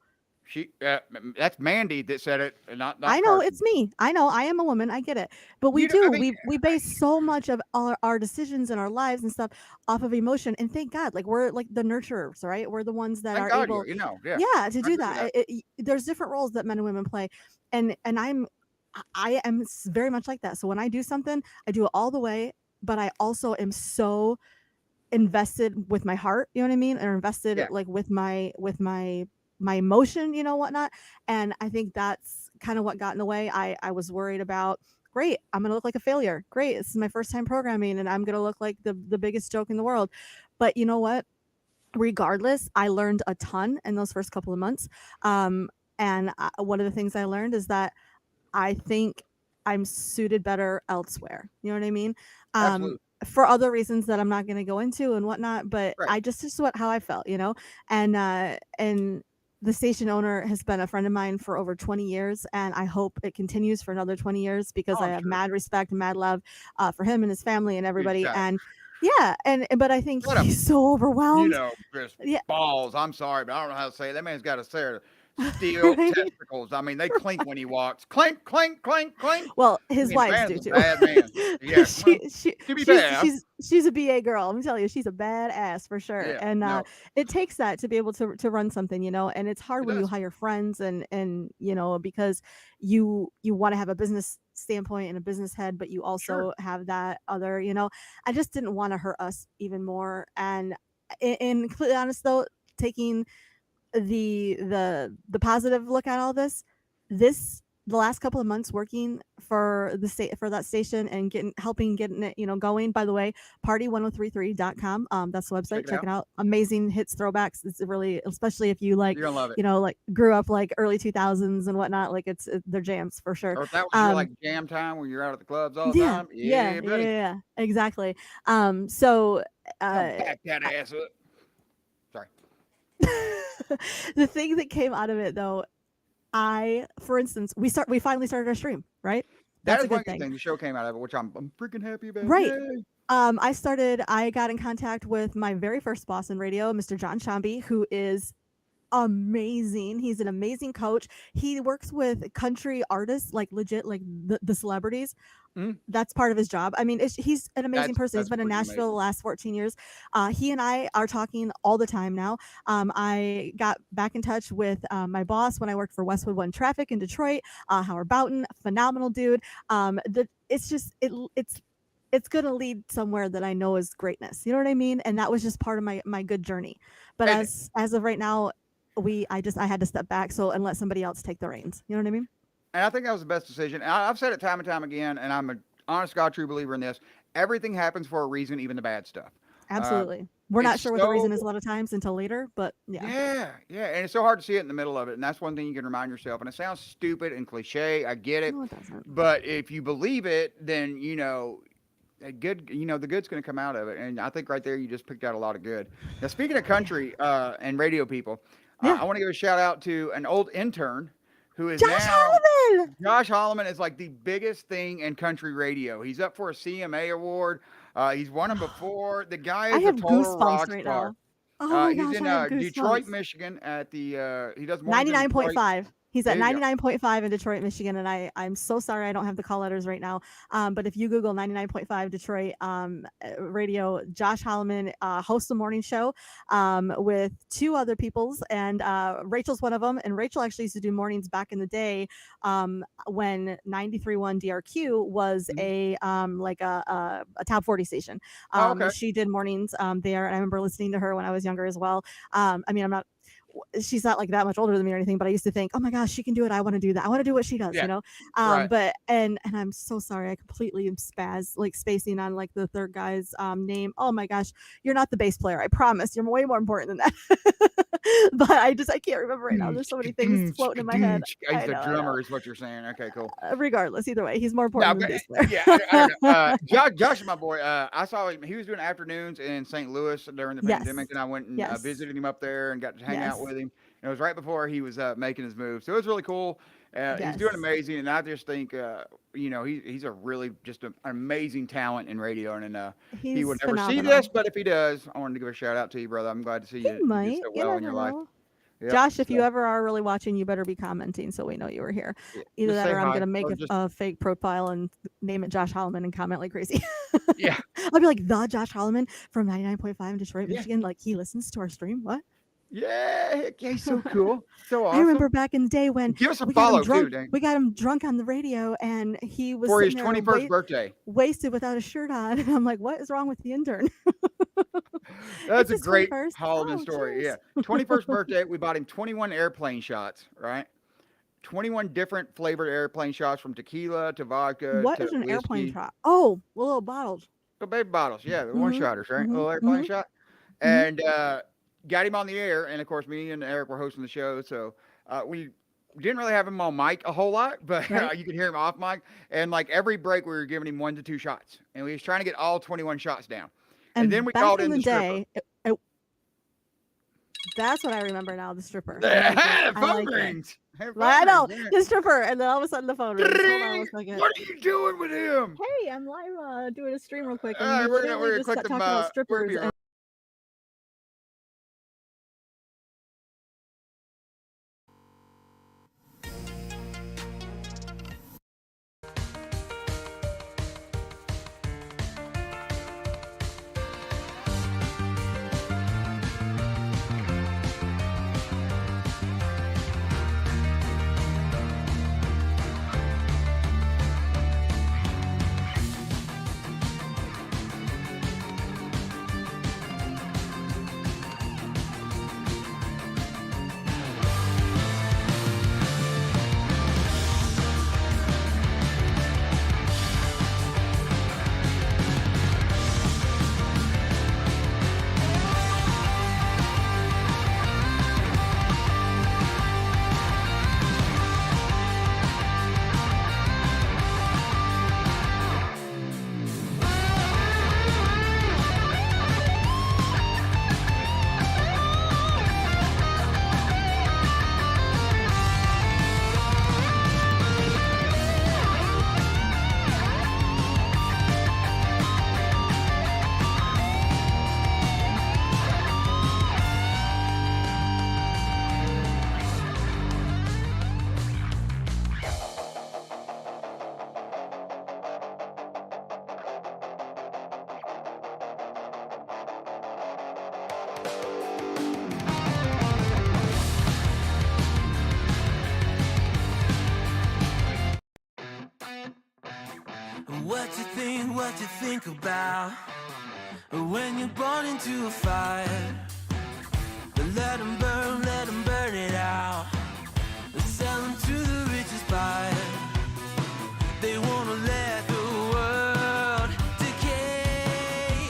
That's Mandy that said it, not I know Carson. it's me. I know I am a woman. I get it. But we You know, I do. mean, We base so much of our decisions and our lives and stuff off of emotion. And thank God, like we're like the nurturers, right? We're the ones that thank are God able, yeah. yeah, to I do agree with that. that. There's different roles that men and women play, and I am very much like that. So when I do something, I do it all the way. But I also am so invested with my heart. You know what I mean? Or invested Yeah. like with my emotion, whatnot. And I think that's kind of what got in the way. I was worried about, great, I'm going to look like a failure. Great. This is my first time programming and I'm going to look like the biggest joke in the world. But you know what? Regardless, I learned a ton in those first couple of months. And one of the things I learned is that I think I'm suited better elsewhere. You know what I mean? Absolutely. For other reasons that I'm not going to go into and whatnot, but Right. I just how I felt, and the station owner has been a friend of mine for over 20 years, and I hope it continues for another 20 years because Oh, I I'm have sure. mad respect and mad love for him and his family and everybody. guy. And yeah, but I think What a- he's so overwhelmed. Just Yeah. balls. I'm sorry, but I don't know how to say it. That man's got a set of steel Right? testicles. I mean, they clink when he walks. Clink, clink, clink, clink. Well, his mean, wives Van's do a too. bad man. Yeah, to be bad. She's a BA girl. I'm telling you, she's a badass for sure. Yeah, And no. it takes that to be able to run something, and it's hard It when you does. hire friends and because you want to have a business standpoint and a business head, but you also have that other, I just didn't want to hurt us even more. And in completely honest though, taking the positive look at all this the last couple of months working for that station and helping getting it going. By the way, party1033.com, that's the website. Check it out. Amazing hits, throwbacks. It's really, especially if you like, You're gonna love it. like grew up like early 2000s and whatnot, like they're jams for sure. Or if that was your like jam time when you're out at the clubs all the time. Yeah, buddy. yeah, exactly. So Back that ass up. Sorry. the thing that came out of it though, for instance, we finally started our stream, right? That That's is a good one good thing. thing. The show came out of it, which I'm freaking happy about. Right. Yay. I got in contact with my very first boss in radio, Mr. John Chambi, who is amazing. He's an amazing coach. He works with country artists, like legit, like the celebrities. That's part of his job. I mean, he's an amazing person. He's been in Nashville the last 14 years. He and I are talking all the time now. I got back in touch with my boss when I worked for Westwood One Traffic in Detroit, Howard Boughton, phenomenal dude. It's going to lead somewhere that I know is greatness. You know what I mean? And that was just part of my good journey. But as of right now, I had to step back and let somebody else take the reins. You know what I mean? And I think that was the best decision. And I've said it time and time again, and I'm an honest God, true believer in this. Everything happens for a reason, even the bad stuff. Absolutely. We're not it's sure what the reason so is a lot of times until later, but yeah. yeah, and it's so hard to see it in the middle of it, and that's one thing you can remind yourself. And it sounds stupid and cliche, I get it, No, it doesn't. but if you believe it, then the good's going to come out of it. And I think right there you just picked out a lot of good. Now, speaking of country and radio people, Yeah. I want to give a shout out to an old intern who is Josh now. Holliman! Josh Holliman is like the biggest thing in country radio. He's up for a CMA award. He's won them before. The guy I is a have total rock goosebumps right star. now. Oh my He's gosh, in I have Detroit, goosebumps. Michigan at the he does mornings in Detroit. 99.5. He's at There you go. 99.5 in Detroit, Michigan, and I'm so sorry I don't have the call letters right now. But if you Google 99.5 Detroit radio, Josh Holliman hosts a morning show with two other peoples, and Rachel's one of them. And Rachel actually used to do mornings back in the day when 93.1 DRQ was a top 40 station. Oh, okay. She did mornings there, and I remember listening to her when I was younger as well. I mean, she's not like that much older than me or anything, but I used to think, oh my gosh, she can do it. I want to do that. I want to do what she does, Yeah. you know? Right. But, and I'm so sorry. I completely am spacing on like the third guy's name. Oh my gosh, you're not the bass player. I promise. You're way more important than that. But I can't remember right now. There's so many things floating in my head. He's I the know, I drummer know. is what you're saying. Okay, cool. Regardless, either way, he's more No, important but, than the bass player. yeah, I don't know. Josh is my boy. I saw him. He was doing afternoons in St. Louis during the Yes. pandemic, and I went and Yes. visited him up there and got to hang out Yes. with him. And it was right before he was making his move, so it was really cool. He's doing Yes. amazing, and I just think, he's a really just an amazing talent in radio, and he He's would never see phenomenal. this, but if he does, I wanted to give a shout out to you, brother. I'm glad to see He you do might. so You well in never your life. know. Yep, Josh, if you so, ever are really watching, you better be commenting so we know you were here. Either just that say or I'm hi, going to make or just a fake profile and name it Josh Holliman and comment like crazy. yeah. I'll be like, the Josh Holliman from 99.5 in Detroit, Yeah. Michigan. Like, he listens to our stream. What? Yeah, heck yeah, he's so cool. So I awesome. remember back in the day when Give us a we got him follow too, drunk. Dang. We got him drunk on the radio, and he was For his sitting there 21st birthday. wasted without a shirt on. And I'm like, what is wrong with the intern? That's a his great 21st. Holliman Oh, story. cheers. Yeah. 21st birthday, we bought him 21 airplane shots, right? 21 different flavored airplane shots from tequila to vodka What to is an airplane whiskey. shot? Oh, little bottles. The baby bottles, yeah, the Mhm, one-shotters, right? mhm, Little airplane mhm, shot. mhm. And got him on the air. And, of course, me and Eric were hosting the show. So we didn't really have him on mic a whole lot, but Right. you could hear him off mic. And, like, every break, we were giving him 1 to 2 shots. And we was trying to get all 21 shots down. And then we back called in in the the stripper. day, that's what I remember now. The stripper. I The like it. I phone like it. rings. Hey, phone I know rings, yeah. the stripper, and then all of a sudden the phone rings. Hold on a Ding! second. What are you doing with him? Hey, I'm live doing a stream real quick, and All right, we we're gonna literally just click got them. talking about We'll strippers. be And What you think about when you're born into a fire? Let them burn it out. Sell them to the richest buyer. They wanna let the world decay.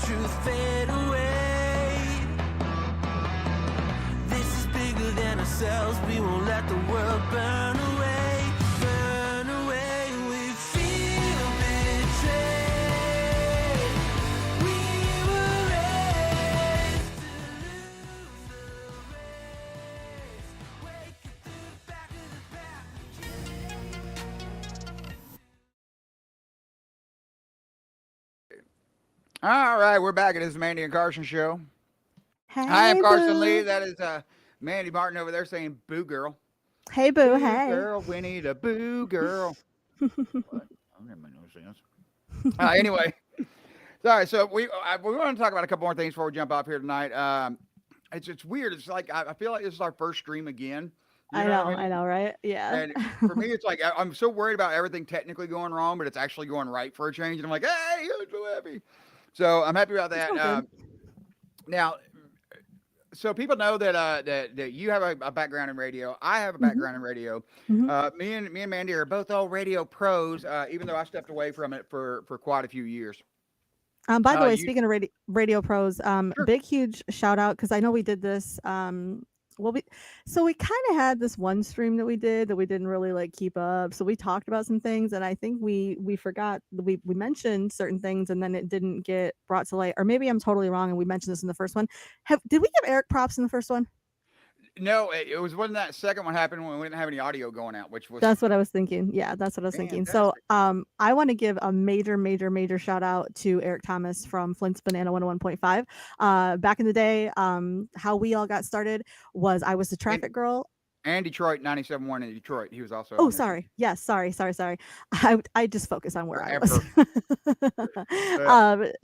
truth fade away. This is bigger than ourselves. We won't let the world burn away. Burn away. We feel betrayed. We were raised to lose the race. Wake up to the back of the pack. All right, we're back. It is the Mandy and Carson show. Hey, Hi, I'm Carson boo. Lee. That is Mandy Martin over there saying "Boo Girl." Hey, boo. Boo Hey. girl, Winnie the Boo Girl. What? I don't make no sense. Anyway, sorry. So we want to talk about a couple more things before we jump off here tonight. It's weird. It's like I feel like this is our first stream again. You I what know, mean? I know, right? Yeah. And for me, it's like I'm so worried about everything technically going wrong, but it's actually going right for a change. And I'm like, hey, I'm so happy. So I'm happy about that. all good. Now, so people know that that you have a background in radio. I have a background in radio. Mhm. Me and Mandy are both all radio pros, even though I stepped away from it for quite a few years. By the way, You speaking of radio pros, Sure. big huge shout out because I know we did this. Well, we kind of had this one stream that we did that we didn't really like keep up. So we talked about some things, and I think we forgot we mentioned certain things, and then it didn't get brought to light. Or maybe I'm totally wrong, and we mentioned this in the first one. Did we give Eric props in the first one? No, it was when that second one happened when we didn't have any audio going out, which was That's what I was thinking. Yeah, that's what I was thinking. So, fantastic. I want to give a major shout out to Eric Thomas from Flint's Banana 101.5. Back in the day, how we all got started was I was the traffic girl. And Detroit 97.1 in Detroit. He was also. Oh, on there. sorry. Yes, sorry. I just focus on where I was.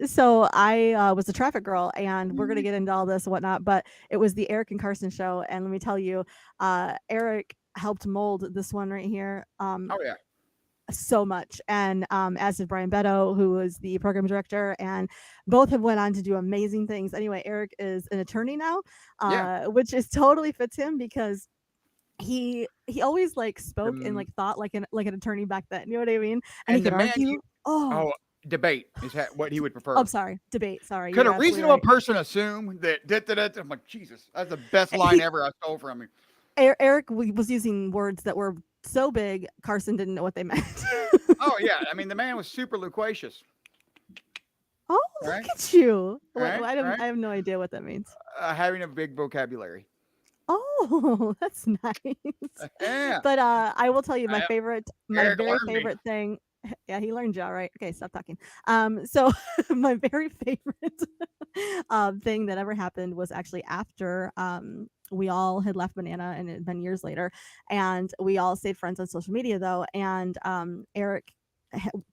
So I was the traffic girl, and we're gonna get into all this and whatnot, but it was the Eric and Carson show, and let me tell you, Eric helped mold this one right here. Oh yeah. So much, and as did Brian Beto, who was the program director, and both have went on to do amazing things. Anyway, Eric is an attorney now, which is totally fits him because he always like spoke and like thought like an attorney back then. You know what I mean? And he the could man argue. debate is what he would prefer. Oh, sorry, debate. Sorry. Could you're a absolutely reasonable right. person assume that? I'm like, Jesus, that's the best line ever I stole from him. Eric was using words that were so big, Carson didn't know what they meant. Oh yeah, I mean the man was super loquacious. Oh, Right? look at you! Right? I Right? have no idea what that means. Having a big vocabulary. Oh, that's nice. Yeah. But I will tell you my Eric very learned me. favorite thing. Yeah, he learned you all right. Okay, stop talking. So my very favorite thing that ever happened was actually after we all had left Banana, and it had been years later, and we all stayed friends on social media though. And Eric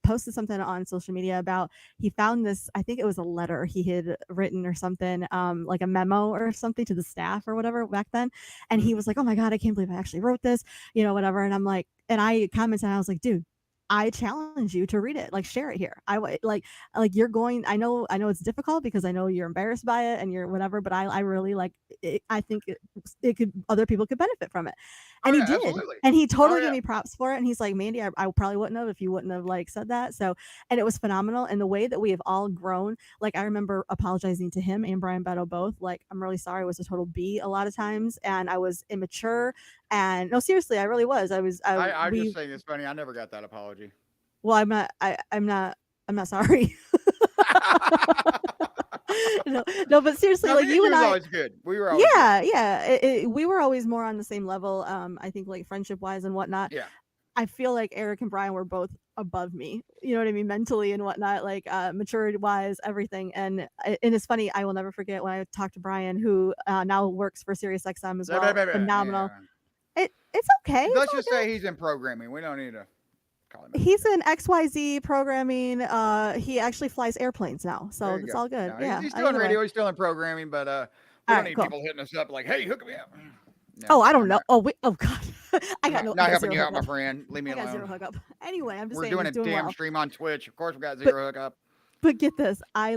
posted something on social media about he found this, I think it was a letter he had written or something, like a memo or something to the staff or whatever back then, and he was like, oh my god, I can't believe I actually wrote this, whatever. And I'm like, and I commented, and I was like, dude, I challenge you to read it, like share it here. Like you're going, I know it's difficult because I know you're embarrassed by it and you're whatever, but I really like it. I think it could, other people could benefit from it. And he did. Absolutely. And he totally gave me props for it. And he's like, Mandy, I probably wouldn't have if you wouldn't have like said that. So, and it was phenomenal. And the way that we have all grown, like I remember apologizing to him and Brian Beto both. Like, I'm really sorry. I was a total B a lot of times, and I was immature. And no, seriously, I really was. I'm just saying it's funny. I never got that apology. Well, I'm not sorry. no, but seriously, like you and I, always good. We were always we were always more on the same level. I think like friendship wise and whatnot. Yeah. I feel like Eric and Brian were both above me. You know what I mean, mentally and whatnot, like maturity wise, everything. And it's funny. I will never forget when I talked to Brian, who now works for SiriusXM as well. Phenomenal. It's okay. Let's just say he's in programming. We don't need to call him. He's in XYZ programming. He actually flies airplanes now, so it's all good. No, yeah, he's still in anyway. radio. He's still in programming, but we All don't right, need cool. people hitting us up like, "Hey, hook me up." No, Oh, I don't know. Oh, wait. Oh, God. I got not I got helping zero you out, my hookup. friend. Leave me I got zero alone. hookup. Anyway, I'm just We're saying doing he's a doing damn well. stream on Twitch. Of course, we got zero hookup. But get this, I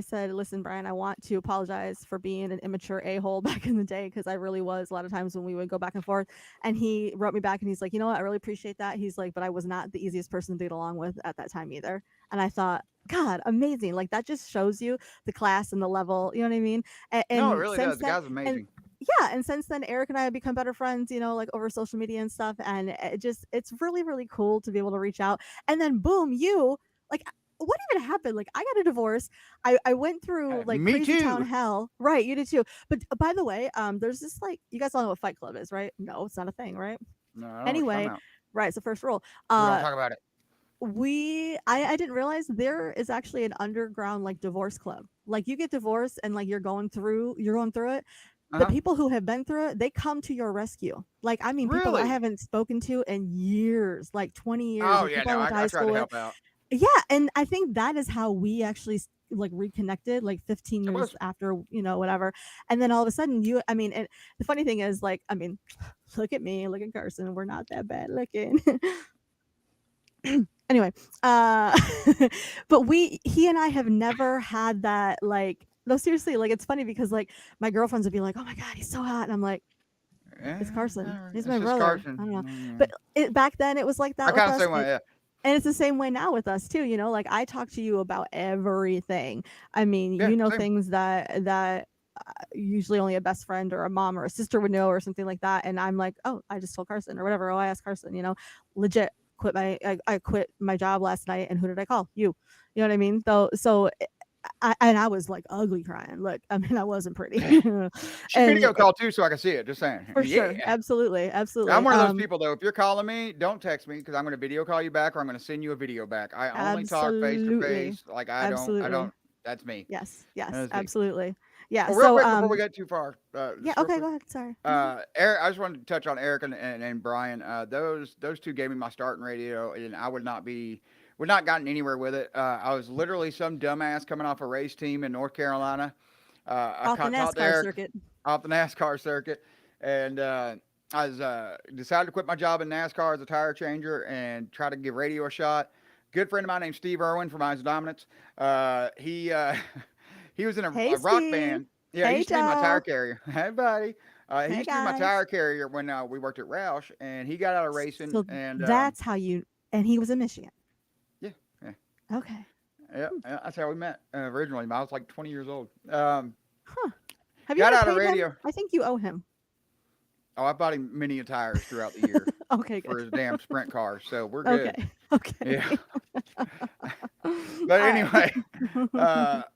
said, listen, Brian, I want to apologize for being an immature a-hole back in the day, because I really was a lot of times when we would go back and forth. And he wrote me back and he's like, you know what, I really appreciate that. He's like, but I was not the easiest person to get along with at that time either. And I thought, God, amazing. Like that just shows you the class and the level, you know what I mean? And, No, it and really since does. The then, guy's and amazing. yeah, and since then, Eric and I have become better friends, like over social media and stuff. And it's really, really cool to be able to reach out. And then boom, like, what even happened? Like, I got a divorce. I went through like Me crazy town too. hell. Right, you did too. But by the way, there's this like, you guys all know what Fight Club is, right? No, it's not a thing, right? No, I don't know what you're talking Anyway, about. right, it's the first rule. We don't talk about it. I didn't realize there is actually an underground like divorce club. Like you get divorced and like you're going through it. The people who have been through it, they come to your rescue. Like I mean, people I Really? haven't spoken to in years, like 20 years, Oh like yeah, people I no, went to I high tried school to with. help out. Yeah, and I think that is how we actually like reconnected, like 15 It years was. after, whatever. And then all of a sudden, I mean, and the funny thing is, like, I mean, look at me, look at Carson, we're not that bad looking. Anyway, but he and I have never had that, like, no, seriously, like, it's funny because like my girlfriends would be like, oh my God, he's so hot. And I'm like, it's Carson. He's It's my just brother. Carson. I don't know. Mm. But back then it was like I that with kind of us. say, yeah. And it's the same way now with us too, like I talk to you about everything. I mean, Yeah, same. things that usually only a best friend or a mom or a sister would know or something like that. And I'm like, oh, I just told Carson or whatever. Oh, I asked Carson, legit I quit my job last night. And who did I call? You know what I mean? So I was like ugly crying. Look, I mean, I wasn't pretty. She video call too, so I can see it. Just saying. For sure. Yeah. Absolutely. I'm one of those people though. If you're calling me, don't text me because I'm going to video call you back, or I'm going to send you a video back. I only talk face to face. Like I don't. That's me. Yes. That's me. Absolutely. Yeah. Well, real quick before we get too far. Yeah. Okay. Go ahead. Sorry. Eric, I just wanted to touch on Eric and Brian. Those two gave me my start in radio, and I would not gotten anywhere with it. I was literally some dumbass coming off a race team in North Carolina. Off the NASCAR circuit. Off the NASCAR circuit, and I was decided to quit my job in NASCAR as a tire changer and try to give radio a shot. Good friend of mine named Steve Irwin from Eyes Dominance. He was in a rock band. Yeah, he used to be my tire carrier. Hey, buddy. He used to be my tire carrier when we worked at Roush, and he got out of racing. So and that's how and he was in Michigan. Yeah. Okay. Yeah, that's how we met originally. I was like 20 years old. Have you got ever out of paid him? radio. I think you owe him. Oh, I bought him many tires throughout the year. Okay, for good. his damn sprint car, so we're good. Okay. Yeah. But anyway,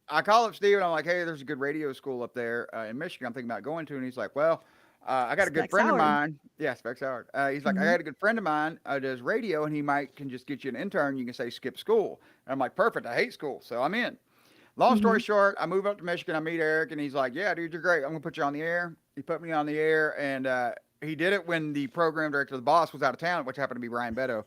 I call up Steve and I'm like, hey, there's a good radio school up there in Michigan I'm thinking about going to. And he's like, well, I got a good Specs friend of Howard. mine. Yeah, Specs Howard. He's like, I got a good friend of mine does radio, and he can just get you an intern. You can say skip school. And I'm like, perfect. I hate school, so I'm in. Long story short, I move up to Michigan. I meet Eric, and he's like, yeah, dude, you're great. I'm gonna put you on the air. He put me on the air, and he did it when the program director, the boss, was out of town, which happened to be Brian Beto.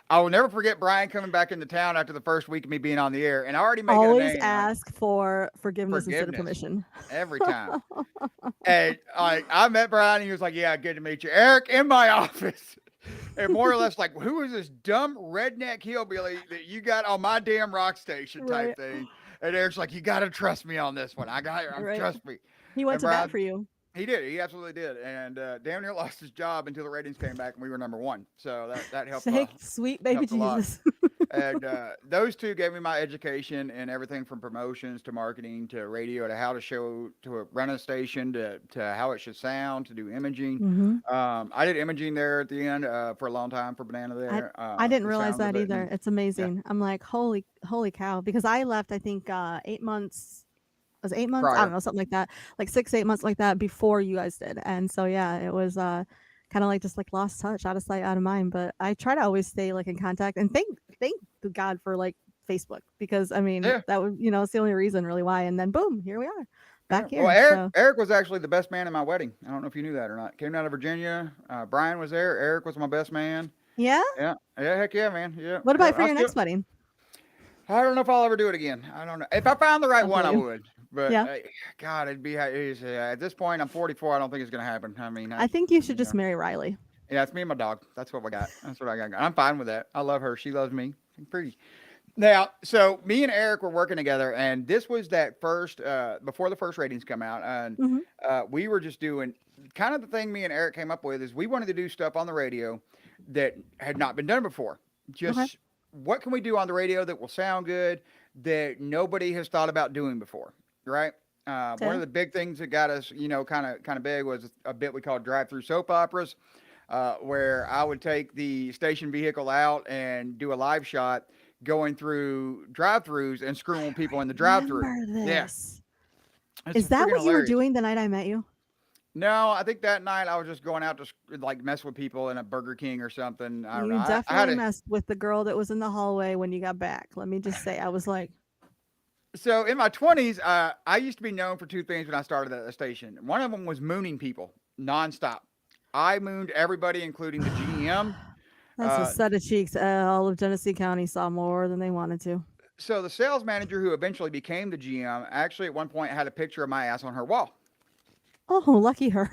I will never forget Brian coming back into town after the first week of me being on the air, and I already made Always a name. ask for forgiveness instead of permission. Every time. And I met Brian, and he was like, yeah, good to meet you. Eric, in my office. And more or less like, who is this dumb redneck hillbilly that you got on my damn rock station type thing? And Eric's like, you got to trust me on this one. Trust me. He went And to Brian, bat for you. He did. He absolutely did. And damn near lost his job until the ratings came back and we were number one. So that helped. Sweet baby Jesus. And those two gave me my education and everything from promotions to marketing to radio to how to run a station to how it should sound, to do imaging. I did imaging there at the end for a long time for Banana there. I didn't realize that either. It's amazing. Yeah. I'm like, holy cow. Because I left, I think 8 months. Was 8 months? Prior. I don't know, something like that. Like 6-8 months like that before you guys did. And so yeah, it was kind of like just like lost touch, out of sight, out of mind. But I try to always stay like in contact, and thank God for like Facebook, because I mean that would it's the only reason really why. And then boom, here we are. Back here. Well, Eric was actually the best man in my wedding. I don't know if you knew that or not. Came out of Virginia. Brian was there. Eric was my best man. Yeah? Yeah. Heck yeah, man. Yeah. What about for your next wedding? I don't know if I'll ever do it again. I don't know. If I found the right one, I would. But God, at this point, I'm 44. I don't think it's going to happen. I mean, I think you should just marry Riley. Yeah, it's me and my dog. That's what we got. That's what I got. I'm fine with that. I love her. She loves me. I'm pretty. Now, so me and Eric were working together, and this was that first, before the first ratings come out, and we were just doing kind of the thing me and Eric came up with is we wanted to do stuff on the radio that had not been done before. Just what can we do on the radio that will sound good, that nobody has thought about doing before, right? One Okay. of the big things that got us, kind of big was a bit we called drive-through soap operas, where I would take the station vehicle out and do a live shot going through drive-throughs and screwing people in the drive-through. Remember Yeah, this. it's Is that freaking what you were hilarious. doing the night I met you? No, I think that night I was just going out to like mess with people in a Burger King or something. I don't You know. I had definitely a messed with the girl that was in the hallway when you got back. Let me just say, I was like, So in my 20s, I used to be known for two things when I started at the station. One of them was mooning people nonstop. I mooned everybody, including the GM. that's a set of cheeks. All of Genesee County saw more than they wanted to. So the sales manager who eventually became the GM actually at one point had a picture of my ass on her wall. Oh, lucky her.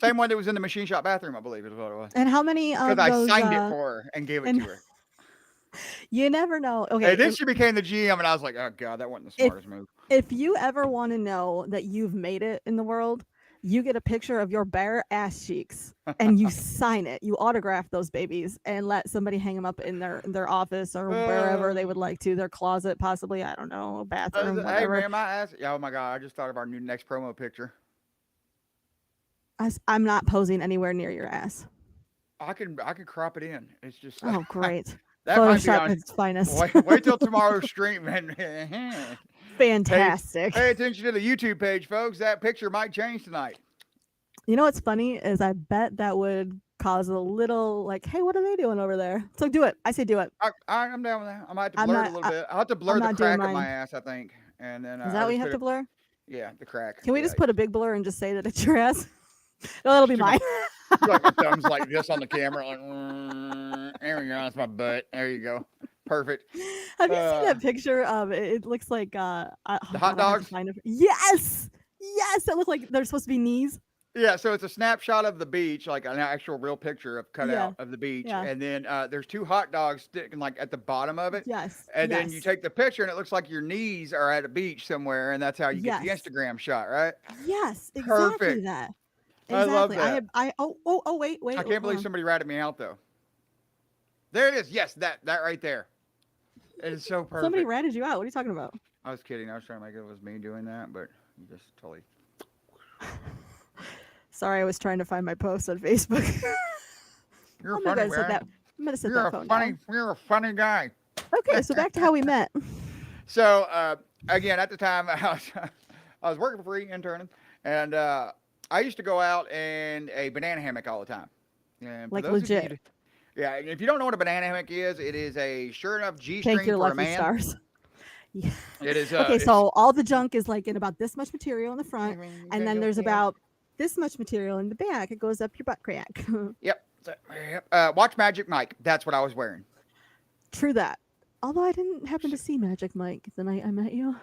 Same one that was in the machine shop bathroom, I believe is what it was. And how many of Because I those? signed it for her and gave it and to her. You never know. Okay, And then she became the GM, and I was like, oh, God, that wasn't the smartest move. if you ever want to know that you've made it in the world, you get a picture of your bare ass cheeks and you sign it. You autograph those babies and let somebody hang them up in their office or wherever they would like to, their closet, possibly. I don't know, bathroom, Hey, whatever. man, my ass. Yeah, oh, my God. I just thought of our new next promo picture. I'm not posing anywhere near your ass. I can crop it in. It's just Oh, great. that might be Photoshop on. at its finest. Wait till tomorrow's stream and Fantastic. pay attention to the YouTube page, folks. That picture might change tonight. You know what's funny is I bet that would cause a little like, hey, what are they doing over there? So do it. I say do it. I'm down with that. I might have to I'm blur not- it a little bit. I'll have to blur I'm the not doing crack of my mine. ass, I think. And then Is that I'll what you just have put to blur? Yeah, the crack. Can we Yeah, just put a big blur and just say that it's your ass? No, that'll be mine. like my thumbs like this on the camera, like there we go. That's my butt. There you go. Perfect. Have you seen that picture of it looks like the hot dogs? Yes. Yes, that look like they're supposed to be knees. Yeah, so it's a snapshot of the beach, like an actual real picture of cutout Yeah, of the beach, yeah. and then there's two hot dogs sticking like at the bottom of it. Yes. And then you yes. take the picture, and it looks like your knees are at a beach somewhere, and that's how you get the Yes. Instagram shot, right? Yes, exactly Perfect. that. I love Exactly. that. Wait. I can't hold believe on. somebody ratted me out though. There it is. Yes, that right there. It is so perfect. Somebody ratted you out. What are you talking about? I was kidding. I was trying to make it was me doing that, but you just totally. Sorry, I was trying to find my post on Facebook. You're I'm funny, gonna set man. that. I'm gonna set You're that a phone funny. down. You're a funny guy. Okay, so back to how we met. So again, at the time, I was working for free, interning, and I used to go out in a banana hammock all the time. And for Like those of you legit. that- yeah, and if you don't know what a banana hammock is, it is a sure enough Thank G-string your for a lucky man. stars. Yeah. It is. Okay, it's- so all the junk is like in about this much material in the front, Mhm, and then yeah, there's yeah. about this much material in the back. It goes up your butt crack. Yep. Watch Magic Mike. That's what I was wearing. True that. Although I didn't happen to see Magic Mike the night I met you.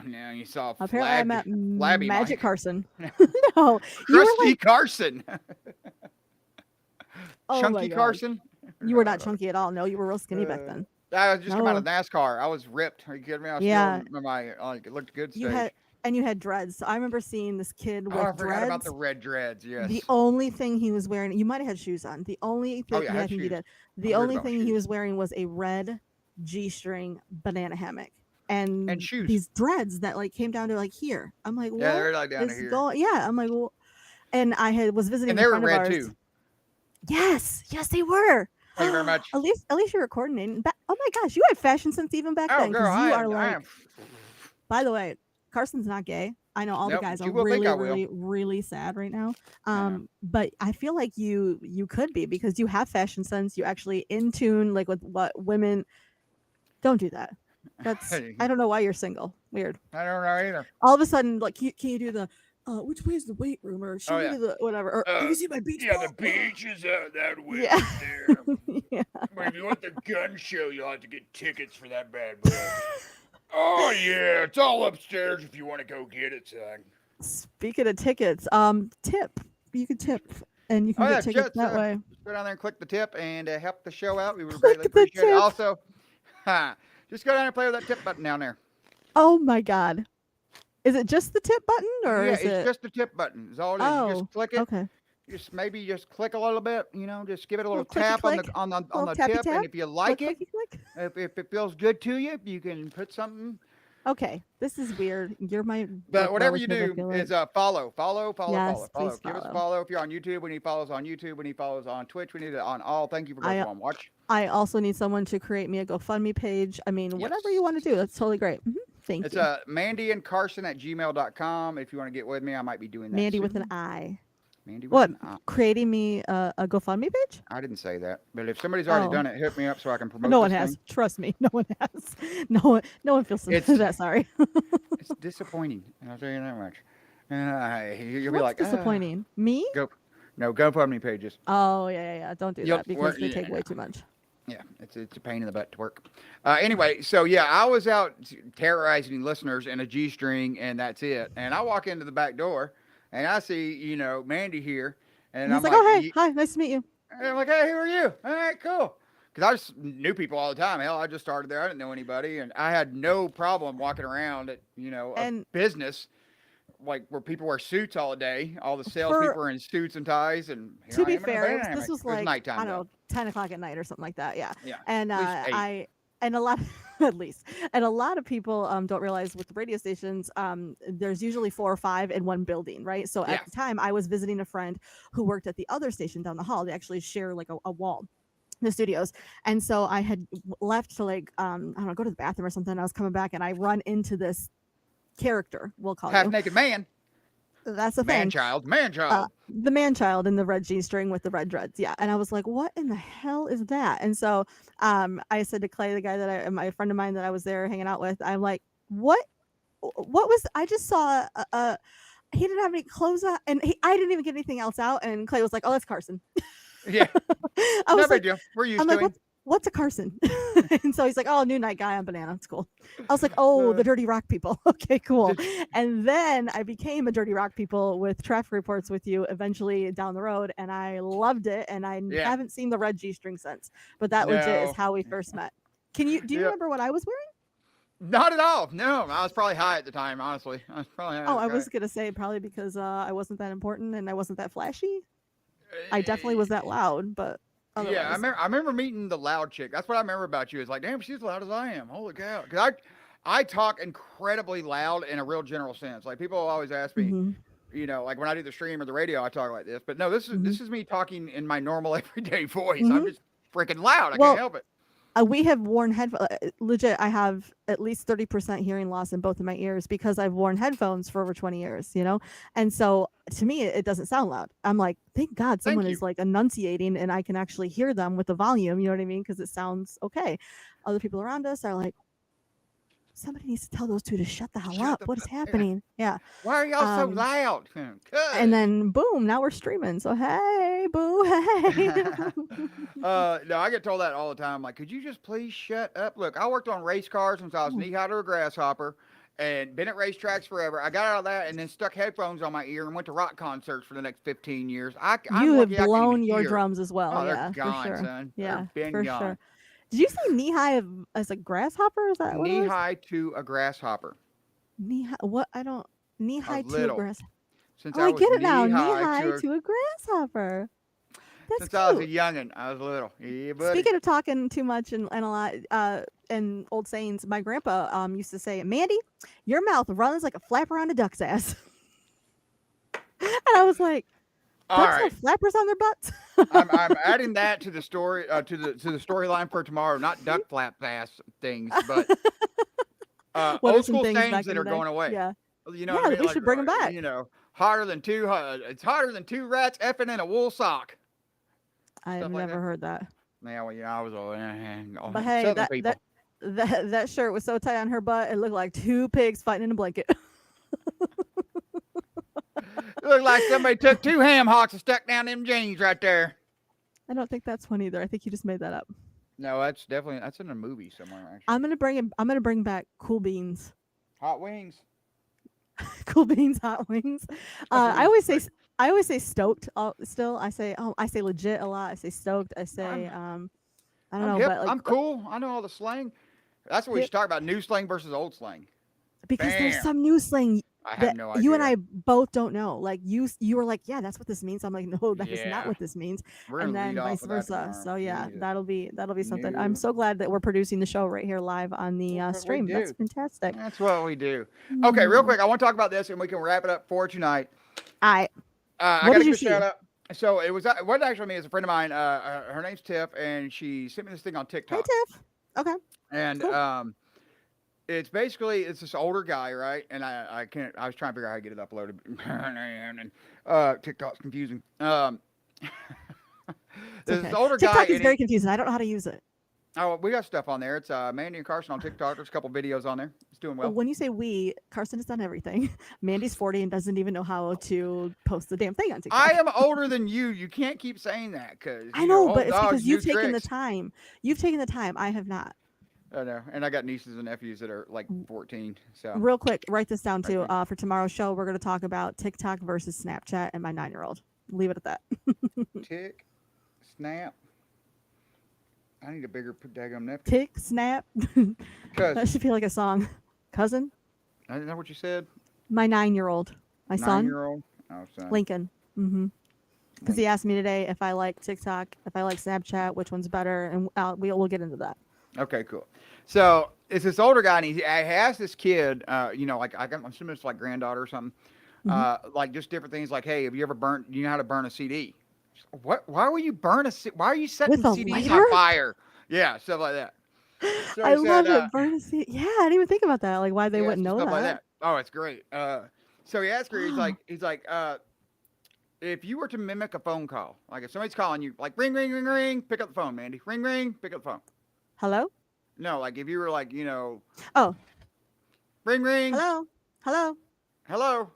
No, you saw Apparently, I met Flabby Magic Mike. Carson. No, you were Krusty like, Carson. oh my Chunky God. Carson. You were not chunky at all. No, you were real skinny back Uh, then. I was just coming out of No. NASCAR. I was ripped. Are you kidding me? I was Yeah. still in my like it looked good stage. You had dreads. So I remember seeing this kid with Oh, I forgot about dreads. the red dreads. Yes. The only thing he was wearing, you might have had shoes on. The only thing, Oh, yeah, I I had think you shoes. did. The I'm weird only about thing he shoes. was wearing was a red G-string banana hammock and shoes. these dreads that like came down to like here. I'm like, what Yeah, they're like down to is here. going? Yeah, I'm like, well, and I was visiting And a they were friend of red ours. too. Yes, they were. Thank you very much. At least you were coordinating. Oh my gosh, you had fashion sense even back Oh, then. 'Cause girl, you I are am. like. By the way, Carson's not gay. I know all Nope, the guys but are you will think really, I will. really, really sad right now. But I feel like you could be because you have fashion sense. You actually in tune like with what women. Don't do that. That's I don't know why you're single. Weird. I don't know either. All of a sudden, like, can you do the which way is the weight room or show Oh, me yeah. to the whatever? Or have you seen my beach? Yeah, ball?" the beach is that way Yeah. there. Yeah. But if you want the gun show, you'll have to get tickets for that bad boy. Oh yeah, it's all upstairs if you want to go get it, son. Speaking of tickets, tip. You can tip and you can Oh, get yeah, tickets just, that way. Go down there and click the tip and help the show out. We would Click greatly the appreciate it. tip. Also, just go down and play with that tip button down there. Oh my God. Is it just the tip button or Yeah, is it's it just the tip button. Is all it is. You Oh, just click it. okay. just maybe just click a little bit, just give it a little clicky tap on click, the on the little tip, tappy tap, and if you like it, clicky click. if it feels good to you, you can put something. Okay, this is weird. You're my. But whatever you relative, I do feel is like. follow. Yes, Follow. please Give us a follow. follow if you're on YouTube. We need follows on YouTube. We need follows on Twitch. We need it on all. Thank you for going on watch. I also need someone to create me a GoFundMe page. I mean, whatever you want to do, that's totally great. Thank It's you. Mandy and Carson at gmail.com. If you want to get with me, I might be doing that. Mandy soon. with an I. Mandy with What? an I. Creating me a GoFundMe page? I didn't say that, but if somebody's already Oh. done it, hit me up so I can promote. No one this has. thing. Trust me, no one has. No one feels that sorry. It's disappointing. I'll tell you that much. You'll be What's like, disappointing? Me? GoFundMe pages. Oh yeah. Don't do that because they take way too much. Yeah, it's a pain in the butt to work. Anyway, so yeah, I was out terrorizing listeners in a G-string, and that's it. And I walk into the back door, and I see Mandy here, and He's I'm like, oh hey, hi, nice to meet you. And I'm like, hey, who are you? All right, cool. Because I just knew people all the time. Hell, I just started there. I didn't know anybody, and I had no problem walking around at a business like where people wear suits all day. All the salespeople are in suits and ties. And to be fair, this was like nighttime, I don't know, 10 o'clock at night or something like that. Yeah. Yeah. And a lot at least, and a lot of people don't realize with the radio stations, there's usually 4 or 5 in one building, right? So at the time, I was visiting a friend who worked at the other station down the hall. They actually share like a wall. The studios, and so I had left to like I don't know, go to the bathroom or something. I was coming back and I run into this character, we'll call half it naked man. That's the thing. Man child. The man child in the red G-string with the red dreads. Yeah. And I was like, what in the hell is that? And so I said to Clay, the guy that my friend of mine that I was there hanging out with, I'm like, what was, I just saw he didn't have any clothes on, and I didn't even get anything else out. And Clay was like, oh, that's Carson. Yeah. I was no big deal. We're used to it. What's a Carson? And so he's like, oh, new night guy on Banana. It's cool. I was like, oh, the Dirty Rock people. Okay, cool. And then I became a Dirty Rock people with traffic reports with you eventually down the road. And I loved it. And I haven't seen the red G-string since. But that legit is how we first met. Do you remember what I was wearing? Not at all. No, I was probably high at the time, honestly. I was probably high. I was going to say probably because I wasn't that important and I wasn't that flashy. I definitely was that loud, but otherwise. Yeah, I remember meeting the loud chick. That's what I remember about you. It's like, damn, she's as loud as I am. Holy cow! Because I talk incredibly loud in a real general sense. Like people always ask me, like when I do the stream or the radio, I talk like this. But no, this is me talking in my normal everyday voice. I'm just freaking loud. I can't help it. We have worn headphones. Legit, I have at least 30% hearing loss in both of my ears because I've worn headphones for over 20 years, And so to me, it doesn't sound loud. I'm like, thank God someone is like enunciating and I can actually hear them with the volume, you know what I mean? Because it sounds okay. Other people around us are like, somebody needs to tell those two to shut the hell up. What is happening? Yeah. Why are y'all so loud? And then boom, now we're streaming. So hey, boo, hey. No, I get told that all the time. Like, could you just please shut up? Look, I worked on race cars since I was knee high to a grasshopper, and been at racetracks forever. I got out of that and then stuck headphones on my ear and went to rock concerts for the next 15 years. You have blown your drums as well. Oh, yeah, they're gone, for sure. son. Yeah, they're for gone. sure. Did you say knee high as a grasshopper? Is that what knee high to a grasshopper? Knee high? What? I don't. Knee high to a grasshopper. Since I get it now. Knee high to a grasshopper. That's since cute. I was a youngin', I was little. Yeah, buddy. Speaking of talking too much and a lot and old sayings, my grandpa used to say, "Mandy, your mouth runs like a flapper on a duck's ass." And I was like, "Ducks have flappers on their butts." I'm adding that to the story to the storyline for tomorrow. Not duck flap ass things, but old school things that are going away. Yeah, you know, what I mean? We should bring them back. You know, hotter than two rats effing in a wool sock. I've never heard that. Yeah, well, I was old. But hey, that shirt was so tight on her butt, it looked like 2 pigs fighting in a blanket. It looked like somebody took 2 ham hocks and stuck down them jeans right there. I don't think that's funny either. I think you just made that up. No, that's in a movie somewhere. Actually, I'm gonna bring back Cool Beans. Hot wings. Cool Beans, hot wings. I always say stoked. Still, I say legit a lot. I say stoked. I say I don't know, hip. but like, I'm cool. I know all the slang. That's what we should talk about: new slang versus old slang. Because there's some new slang I have that no you and idea. I both don't know. Like you were like, yeah, that's what this means. I'm like, no, that is not Yeah. what this means. We're And gonna lead then off vice with that versa. tomorrow. So yeah, Jesus. that'll be something. I'm New. so glad that we're producing the show right here live on the That's what we stream. That's do. fantastic. That's what we do. Okay, real Mhm. quick, I want to talk about this, and we can wrap it up for tonight. I I What got did to you give a shout see? out. So it wasn't actually me. It's a friend of mine. Her name's Tiff, and she sent me this thing on Hey TikTok. Tiff. Okay. And Cool. it's basically it's this older guy, right? And I can't. I was trying to figure out how to get it uploaded. And TikTok's confusing. It's There's okay. this older guy. TikTok is And very confusing. I don't know how to use it. oh, we got stuff on there. It's Mandy and Carson on TikTok. There's a couple videos on there. It's doing well. When you say we, Carson has done everything. Mandy's 40 and doesn't even know how to post the damn thing on TikTok. I am older than you. You can't keep saying that because I know, old but it's dogs because do you've taken the tricks. time. You've taken the time. I have not. I know, and I got nieces and nephews that are like 14. So Real quick, write this down Right too. there. For tomorrow's show, we're going to talk about TikTok versus Snapchat and my 9-year-old. Leave it at that. tick, snap. I need a bigger daggum napkin. Tick, snap. Cause That should feel like a song. Cousin, isn't that what you said? my 9-year-old, my son, 9-year-old. Oh, son. Lincoln. Because he asked me today if I like TikTok, if I like Snapchat, which one's better, and we'll get into that. Okay, cool. So it's this older guy, and he has this kid. Like I'm assuming it's like granddaughter or something. Like just different things. Like, hey, have you ever burnt? Do you know how to burn a CD? What? Why will you burn a? Why are you setting With a CDs lighter? on fire? Yeah, stuff like that. So I he love said, it. Burn a seed. Yeah, I didn't even think about that. Like why they yeah, wouldn't know stuff that. like that. Oh, it's great. So he asked her. He's like, if you were to mimic a phone call, like if somebody's calling you, like ring, ring, ring, ring, pick up the phone, Mandy. Ring, ring, pick up the phone. Hello? No, like if you were like, Oh, ring, ring, hello? Hello? hello.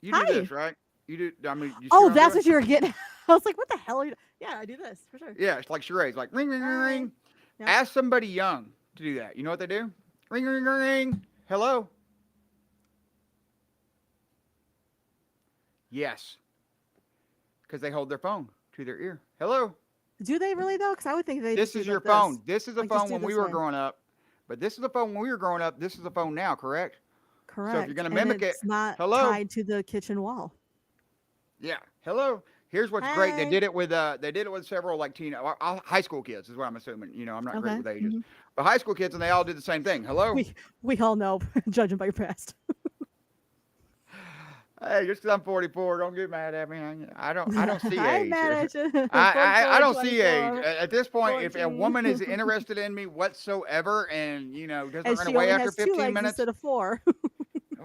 You Hi. do this, right? You do. I mean, you see Oh, I'm that's doing? what you were getting. I was like, what the hell are you? Yeah, I do this for sure. Yeah, it's like charades, like ring, ring, ring, Hi. ring. Yeah. Ask somebody young to do that. You know what they do? Ring, ring, ring, ring. Hello. Yes. Because they hold their phone to their ear. Hello. Do they really though? Because I would think they. This just do is your like this. phone. This is a Like, just phone do when we this were way. growing up. But this is the phone when we were growing up. This is the phone now, correct? Correct. you're gonna And mimic it, it's not hello? tied to the kitchen wall. Yeah. Hello. Here's what's great. They Hi. did it with several like high school kids is what I'm assuming. I'm not great Okay. with ages. But high school kids, and they all did the same thing. Hello. We all know, judging by your past. Hey, just 'cause I'm 44, don't get mad at me. I don't see I'm age. mad at you. I 44, don't see age 24. at this point. If a 14. woman is interested in me whatsoever, and doesn't And run she away only after has 2 15 legs minutes, instead of 4.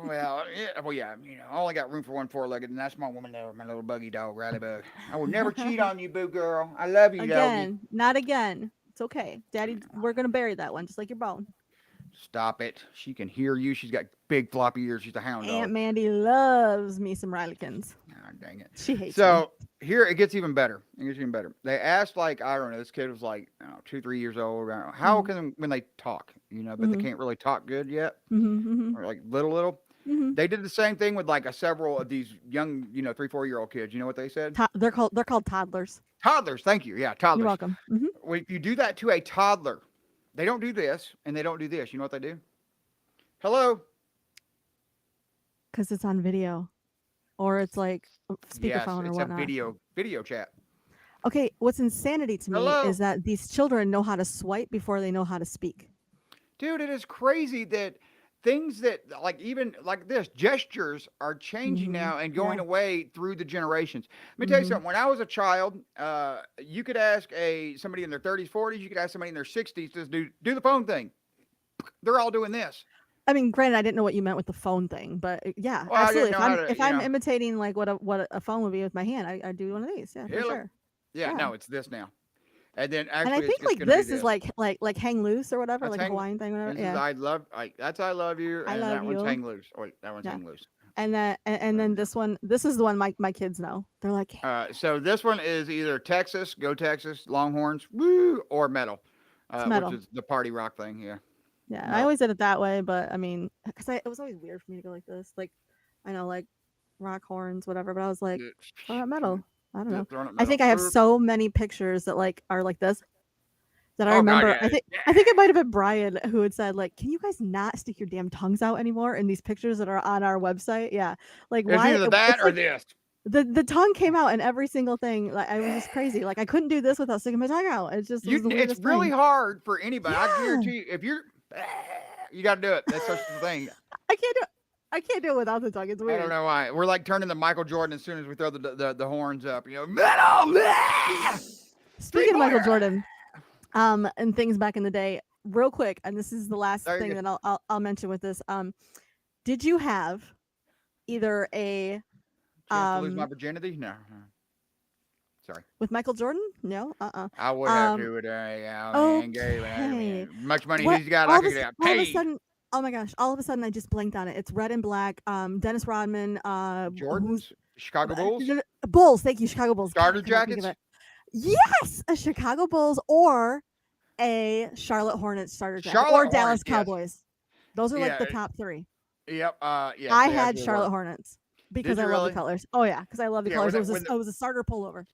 well, yeah, I only got room for one 4-legged, and that's my woman there, my little buggy dog, Riley Bug. I will never cheat on you, boo girl. I love you, doggy. Again, not again. It's okay, Daddy. We're gonna bury that one, just like your bone. Stop it. She can hear you. She's got big floppy ears. She's a hound dog. Aunt Mandy loves me some Rileykins. Ah, dang it. She hates me. So here it gets even better. They asked, like, I don't know, this kid was like 2, 3 years old. How can when they talk, but they can't really talk good yet, or like little. They did the same thing with like several of these young, 3, 4-year-old kids. You know what they said? They're called toddlers. Toddlers. Thank you. Yeah, toddlers. You're welcome. When you do that to a toddler, they don't do this and they don't do this. You know what they do? Hello. Because it's on video, or it's like speakerphone Yes, or it's whatnot. a video chat. Okay, what's insanity to me Hello. is that these children know how to swipe before they know how to speak. Dude, it is crazy that things that like even like this gestures are changing now and going away through the generations. Let me tell you something. When I was a child, you could ask somebody in their 30s, 40s, you could ask somebody in their 60s to do the phone thing. They're all doing this. I mean, granted, I didn't know what you meant with the phone thing, but yeah, Well, I didn't absolutely. know how to, If I'm imitating like what a phone would be with my hand, I do one of these. Yeah, for Hello. sure. Yeah, Yeah. no, it's this now. And then And actually I think it's like gonna be this is like hang loose or whatever, That's like a hang- Hawaiian thing, whatever. This is Yeah. I love that's I love you, I and love that one's you. hang loose. Oh, wait, that one's Yeah. hang loose. And then this is the one my kids know. They're like, So this one is either Texas, go Texas, Longhorns, woo, or metal, metal. which is the party rock thing. Yeah. yeah. No. I always did it that way, but I mean, because it was always weird for me to go like this. Like, I know like rock horns, whatever, but I was like, oh, metal. I don't know. I think I have so many pictures that like are like this. that I Oh, God, remember. yeah, I think it might have been Brian who had said, like, "Can you guys not stick your damn tongues out anymore in these pictures that are on our website?" Yeah, like It's why? either that It's or like this. the tongue came out in every single thing. Like I was just crazy. Like I couldn't do this without sticking my tongue out. It just was the It's weirdest really thing. hard for anybody. I Yeah. guarantee you, if you're, you got to do it. That's such the thing. I can't do it without the tongue. It's I weird. don't know why. We're like turning to Michael Jordan as soon as we throw the horns up. You know, metal. Speaking of Michael Jordan, and things back in the day, real quick, and this is the last There you thing go. that I'll mention with this. Did you have either a Chance to lose my virginity? No. Sorry. with Michael Jordan? No, I would have to with man, Gary, okay. much money What- he's got, all I of a could s- get all of a paid. sudden, oh my gosh! All of a sudden, I just blinked on it. It's Red and Black. Dennis Rodman. Jordans, Chicago Bulls, Bulls. Thank you, Chicago Bulls. Starter God, I cannot think of jackets. it. Yes, a Chicago Bulls or a Charlotte Hornets starter jacket Charlotte or Hornets, Dallas yes. Cowboys. Those are like the Yeah. top three. Yep. Yeah. I they had absolutely Charlotte were. Hornets because Did I you love really? the colors. Oh yeah, because I love the Yeah, colors. when It was a starter pullover.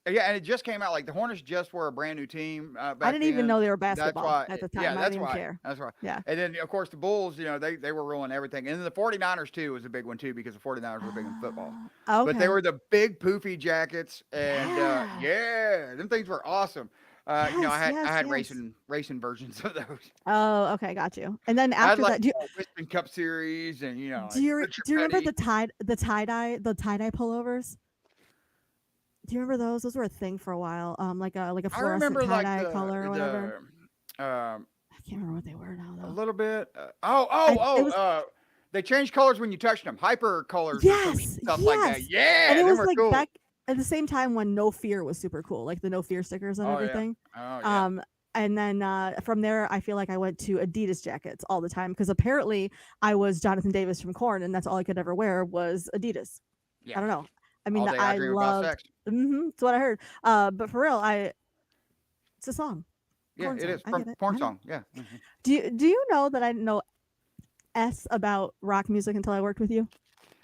Yeah, and it just came out. Like the Hornets just were a brand new team. Back I didn't even then. know they were That's basketball why. at the time. Yeah, I that's didn't even why. care. That's why. Yeah. And then of course the Bulls. You know, they were ruling everything. And then the 49ers too was a big one too because the 49ers were big in football. Okay. But they were the big poofy jackets, and Yeah. them things were awesome. You know, I Yes, had yes. racing versions of those. Oh, okay, got you. And then I had after like that, do Winston Cup series, and you know, do you Richard do you remember Petty. the tie dye pullovers? Do you remember those? Those were a thing for a while. Like a I fluorescent remember tie like dye color or whatever. the I can't remember what they were now a though. little bit. It was- They changed colors when you touched them. Hyper colors or some Yes, stuff like that. yes. Yeah, And it them was were like cool. back at the same time when No Fear was super cool, like the No Fear stickers and Oh, yeah. everything. Oh, yeah. And then from there, I feel like I went to Adidas jackets all the time because apparently I was Jonathan Davis from Korn, and that's all I could ever wear was Adidas. Yeah. I don't know. I mean, All day I I dream about loved. sex. That's what I heard. But for real, it's a song. Yeah, Corn it song. is. I get it. Porn I know. song. Yeah. Mhm. Do you know that I didn't know S about rock music until I worked with you?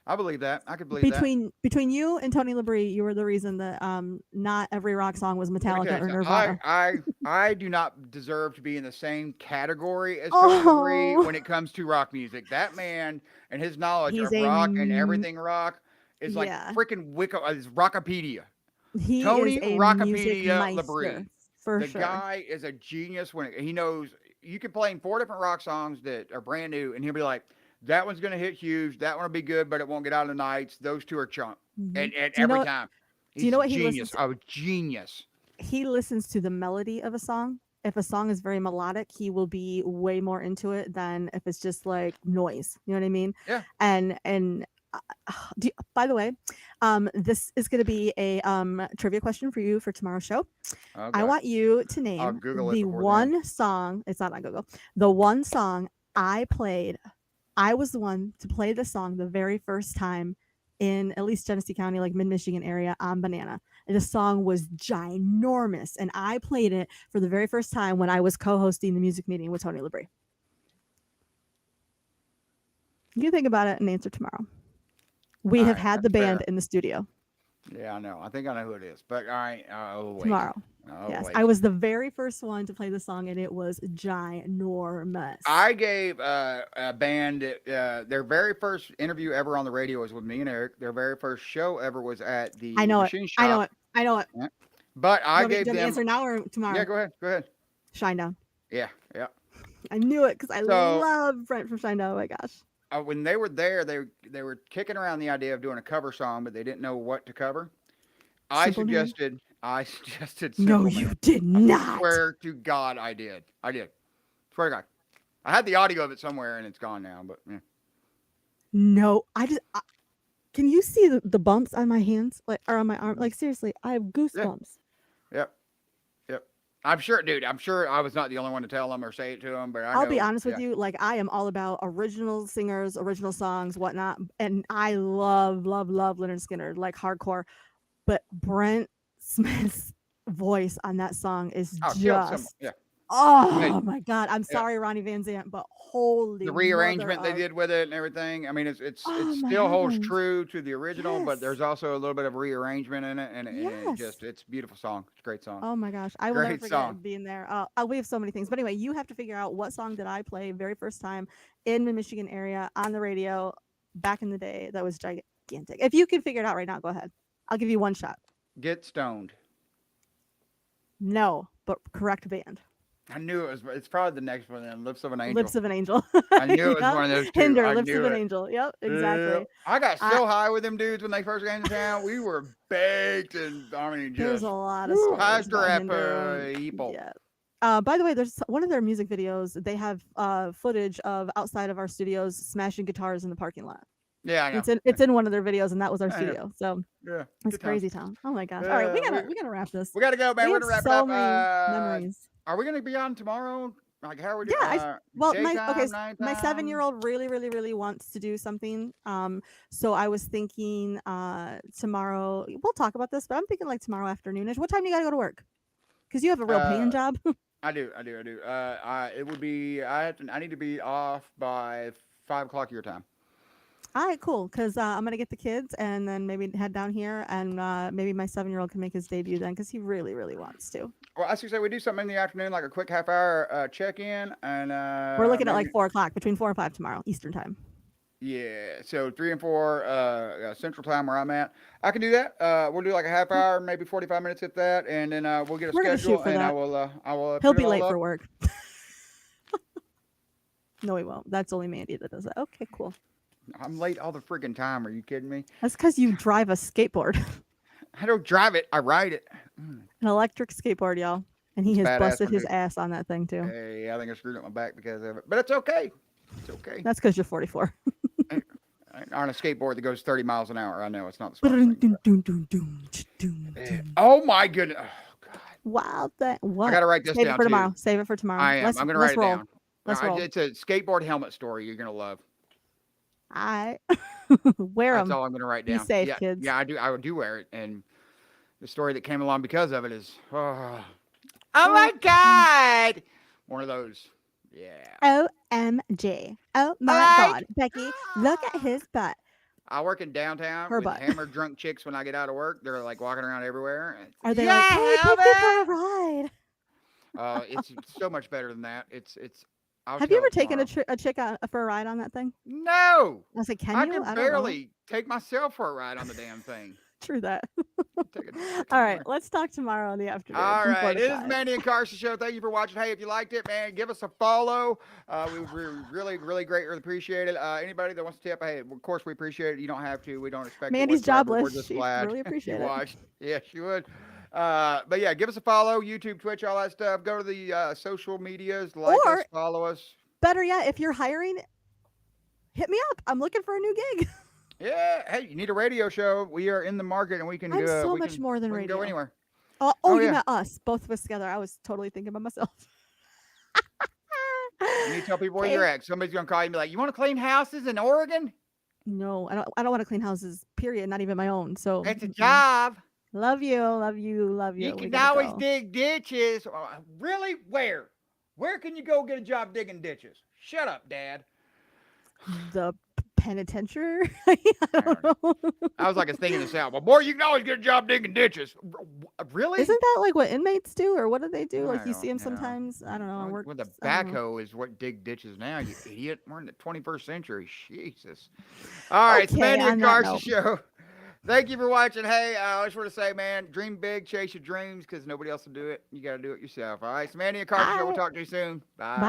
I believe that. I could believe that. Between you and Tony Labrie, you were the reason that not every rock song was Let me Metallica tell or you something. Nirvana. I do not deserve to be in the same category as Tony Labrie Oh. when it comes to rock music. That man and his knowledge He's of a rock and m- everything rock is like Yeah. freaking is Rockopedia. He Tony is a music Rockopedia meister, Labrie. for The sure. guy is a genius when he knows. You can play him 4 different rock songs that are brand new, and he'll be like, "That one's gonna hit huge. That one will be good, but it won't get out of the nights. Those 2 are chunk." Mhm. And Do you every know- time, do you know what he genius? listens A genius. He listens to the melody of a song. If a song is very melodic, he will be way more into it than if it's just like noise. You know what I mean? Yeah. And by the way, this is going to be a trivia question for you for tomorrow's show. Okay. I want you to name Google it the before then. one song. It's not on Google. The one song I played. I was the one to play the song the very first time in at least Genesee County, like mid-Michigan area, on Banana. And the song was ginormous, and I played it for the very first time when I was co-hosting the music meeting with Tony Labrie. You can think about it and answer tomorrow. We All have right, had the that's band fair. in the studio Yeah, I know. I think I know who it is. But all right, wait. tomorrow. Oh, Yes, wait. I was the very first one to play the song, and it was ginormous. I gave a band their very first interview ever on the radio was with me and Eric. Their very first show ever was at the I know it. Machine Shop. I know it. I know it. Yeah. But Do I you want me gave to them. answer now or tomorrow? Yeah, go ahead. Go ahead. Shinedown. Yeah, yeah. I knew it because I So- love Brent from Shinedown. Oh my gosh. When they were there, they were kicking around the idea of doing a cover song, but they didn't know what to cover. I Simple Man? suggested. No, Simple you Man. did I not. swear to God, I did. I did. Swear to God. I had the audio of it somewhere, and it's gone now. But yeah. No, can you see the bumps on my hands, like, or on my arm? Like, seriously, I have goosebumps. Yep. Yep. I'm sure, dude. I'm sure I was not the only one to tell them or say it to them, but I'll be honest with yeah. you, like, I am all about original singers, original songs, whatnot, and I love Leonard Skinner, like hardcore. But Brent Smith's voice on that song is Oh, killed just yeah. Oh my God. I'm sorry, Ronnie Van Zant, but holy The rearrangement mother they did with it and everything. I mean, it Oh, my still holds heavens. true to the original, but Yes. there's also a little bit of rearrangement in it, and Yes. it's a beautiful song. It's a great song. Oh my gosh. I will never Great forget song. being there. We have so many things. But anyway, you have to figure out what song did I play very first time in the Michigan area on the radio back in the day that was gigantic. If you can figure it out right now, go ahead. I'll give you one shot. Get Stoned. No, but correct band. I knew it was. It's probably the next one then. Lips of an Angel. Lips of an Angel. I knew it was Yep. one of those two. Hinder, I Lips knew of an it. Angel. Yep, Yeah. exactly. I got so high with them dudes when they first came to town. We were baked, and I mean, There's just a lot of stories Pastor about at Hinder. people. Yeah. By the way, there's one of their music videos. They have footage of outside of our studios smashing guitars in the parking lot. Yeah, I know. It's in one of their videos, and that was our I know. studio. So Yeah, it's good times. crazy town. Oh my gosh! All right, we Yeah, gotta wrap this. We gotta go, man. We We're have gonna wrap so it up. many memories. Are we gonna be on tomorrow? Like, how are we doing? Yeah, well, my daytime, my nighttime? 7-year-old really wants to do something. So I was thinking tomorrow. We'll talk about this, but I'm thinking like tomorrow afternoonish. What time do you gotta go to work? Because you have a real paying job. I do. It would be. I need to be off by 5 o'clock your time. All right, cool. Because I'm gonna get the kids and then maybe head down here, and maybe my 7-year-old can make his debut then, because he really wants to. Well, I should say we do something in the afternoon, like a quick half-hour check-in, and We're looking at like maybe- 4 o'clock, between 4 and 5 tomorrow, Eastern time. Yeah, so 3 and 4 Central Time where I'm at. I can do that. We'll do like a half hour, maybe 45 minutes if that, and then we'll get a We're gonna schedule, shoot for and I that. will. He'll put it be all late up. for work. No, he won't. That's only Mandy that does that. Okay, cool. I'm late all the freaking time. Are you kidding me? That's because you drive a skateboard, I don't drive it. I ride it. an electric skateboard, y'all. And he It's has badass busted one, his dude. ass on that thing too. Hey, I think I screwed up my back because of it, but it's okay. It's okay. That's because you're 44. On a skateboard that goes 30 miles an hour. I know it's not the smartest thing. Wow, Oh my goodness. what? I gotta write this Save down it for too. tomorrow. Save it for tomorrow. I am. I'm gonna write it roll. down. Let's roll. It's a skateboard helmet story you're gonna love. I wear That's them. all I'm gonna write Be down. safe, yeah, kids. Yeah, I do. I do wear it, and the story that came along because of it is, oh my God, one of those. Yeah. OMG. Oh my God. Becky, look at his butt. I work in downtown Her with butt. hammered drunk chicks when I get out of work. They're like walking around everywhere. and- Are they yeah, like, hey, take me for a ride? It's so much better than that. I'll Have you tell ever taken tomorrow. a chick out for a ride on that thing? No. I was like, can I you? can I don't barely take myself for a ride on the damn thing. know. True that. Take a All right, let's talk tomorrow in the afternoon. All from 4 right, to it is 5. Mandy and Carson show. Thank you for watching. Hey, if you liked it, man, give us a follow. We really greatly appreciate it. Anybody that wants to tip, hey, of course we appreciate it. You don't have to. We don't expect it Mandy's whatsoever. We're jobless. just She'd glad really you appreciate it. watched. Yeah, she would. But yeah, give us a follow. YouTube, Twitch, all that stuff. Go to the social medias. Like us, Or- follow us. Better yet, if you're hiring, hit me up. I'm looking for a new gig. Yeah. Hey, you need a radio show. We are in the market, and we can I'm go. so we much can- more than we can radio. Go anywhere. Oh, Oh, you yeah. met us, both of us together. I was totally thinking about myself. You need to tell people where you're at. Somebody's gonna call you and be like, "You want to clean houses in Oregon? No, I don't want to clean houses, period. Not even my own. So It's a job. love you. We You can gotta always go. dig ditches. Really? Where? Where can you go get a job digging ditches? Shut up, Dad. The penitentiary. I don't know. I was like a thing in the South. Well, boy, you can always get a job digging ditches. Really? Isn't that like what inmates do, or what do they do? I Like you see them don't know. sometimes. I don't know. I work With the I don't know. backhoe is what dig ditches now, you idiot. We're in the 21st century. Jesus. All right, it's Okay, Mandy on and that Carson note. show. Thank you for watching. Hey, I just want to say, man, dream big, chase your dreams, because nobody else will do it. You got to do it yourself. All right, it's Mandy and Carson show. We'll Bye. talk to you soon. Bye. Bye.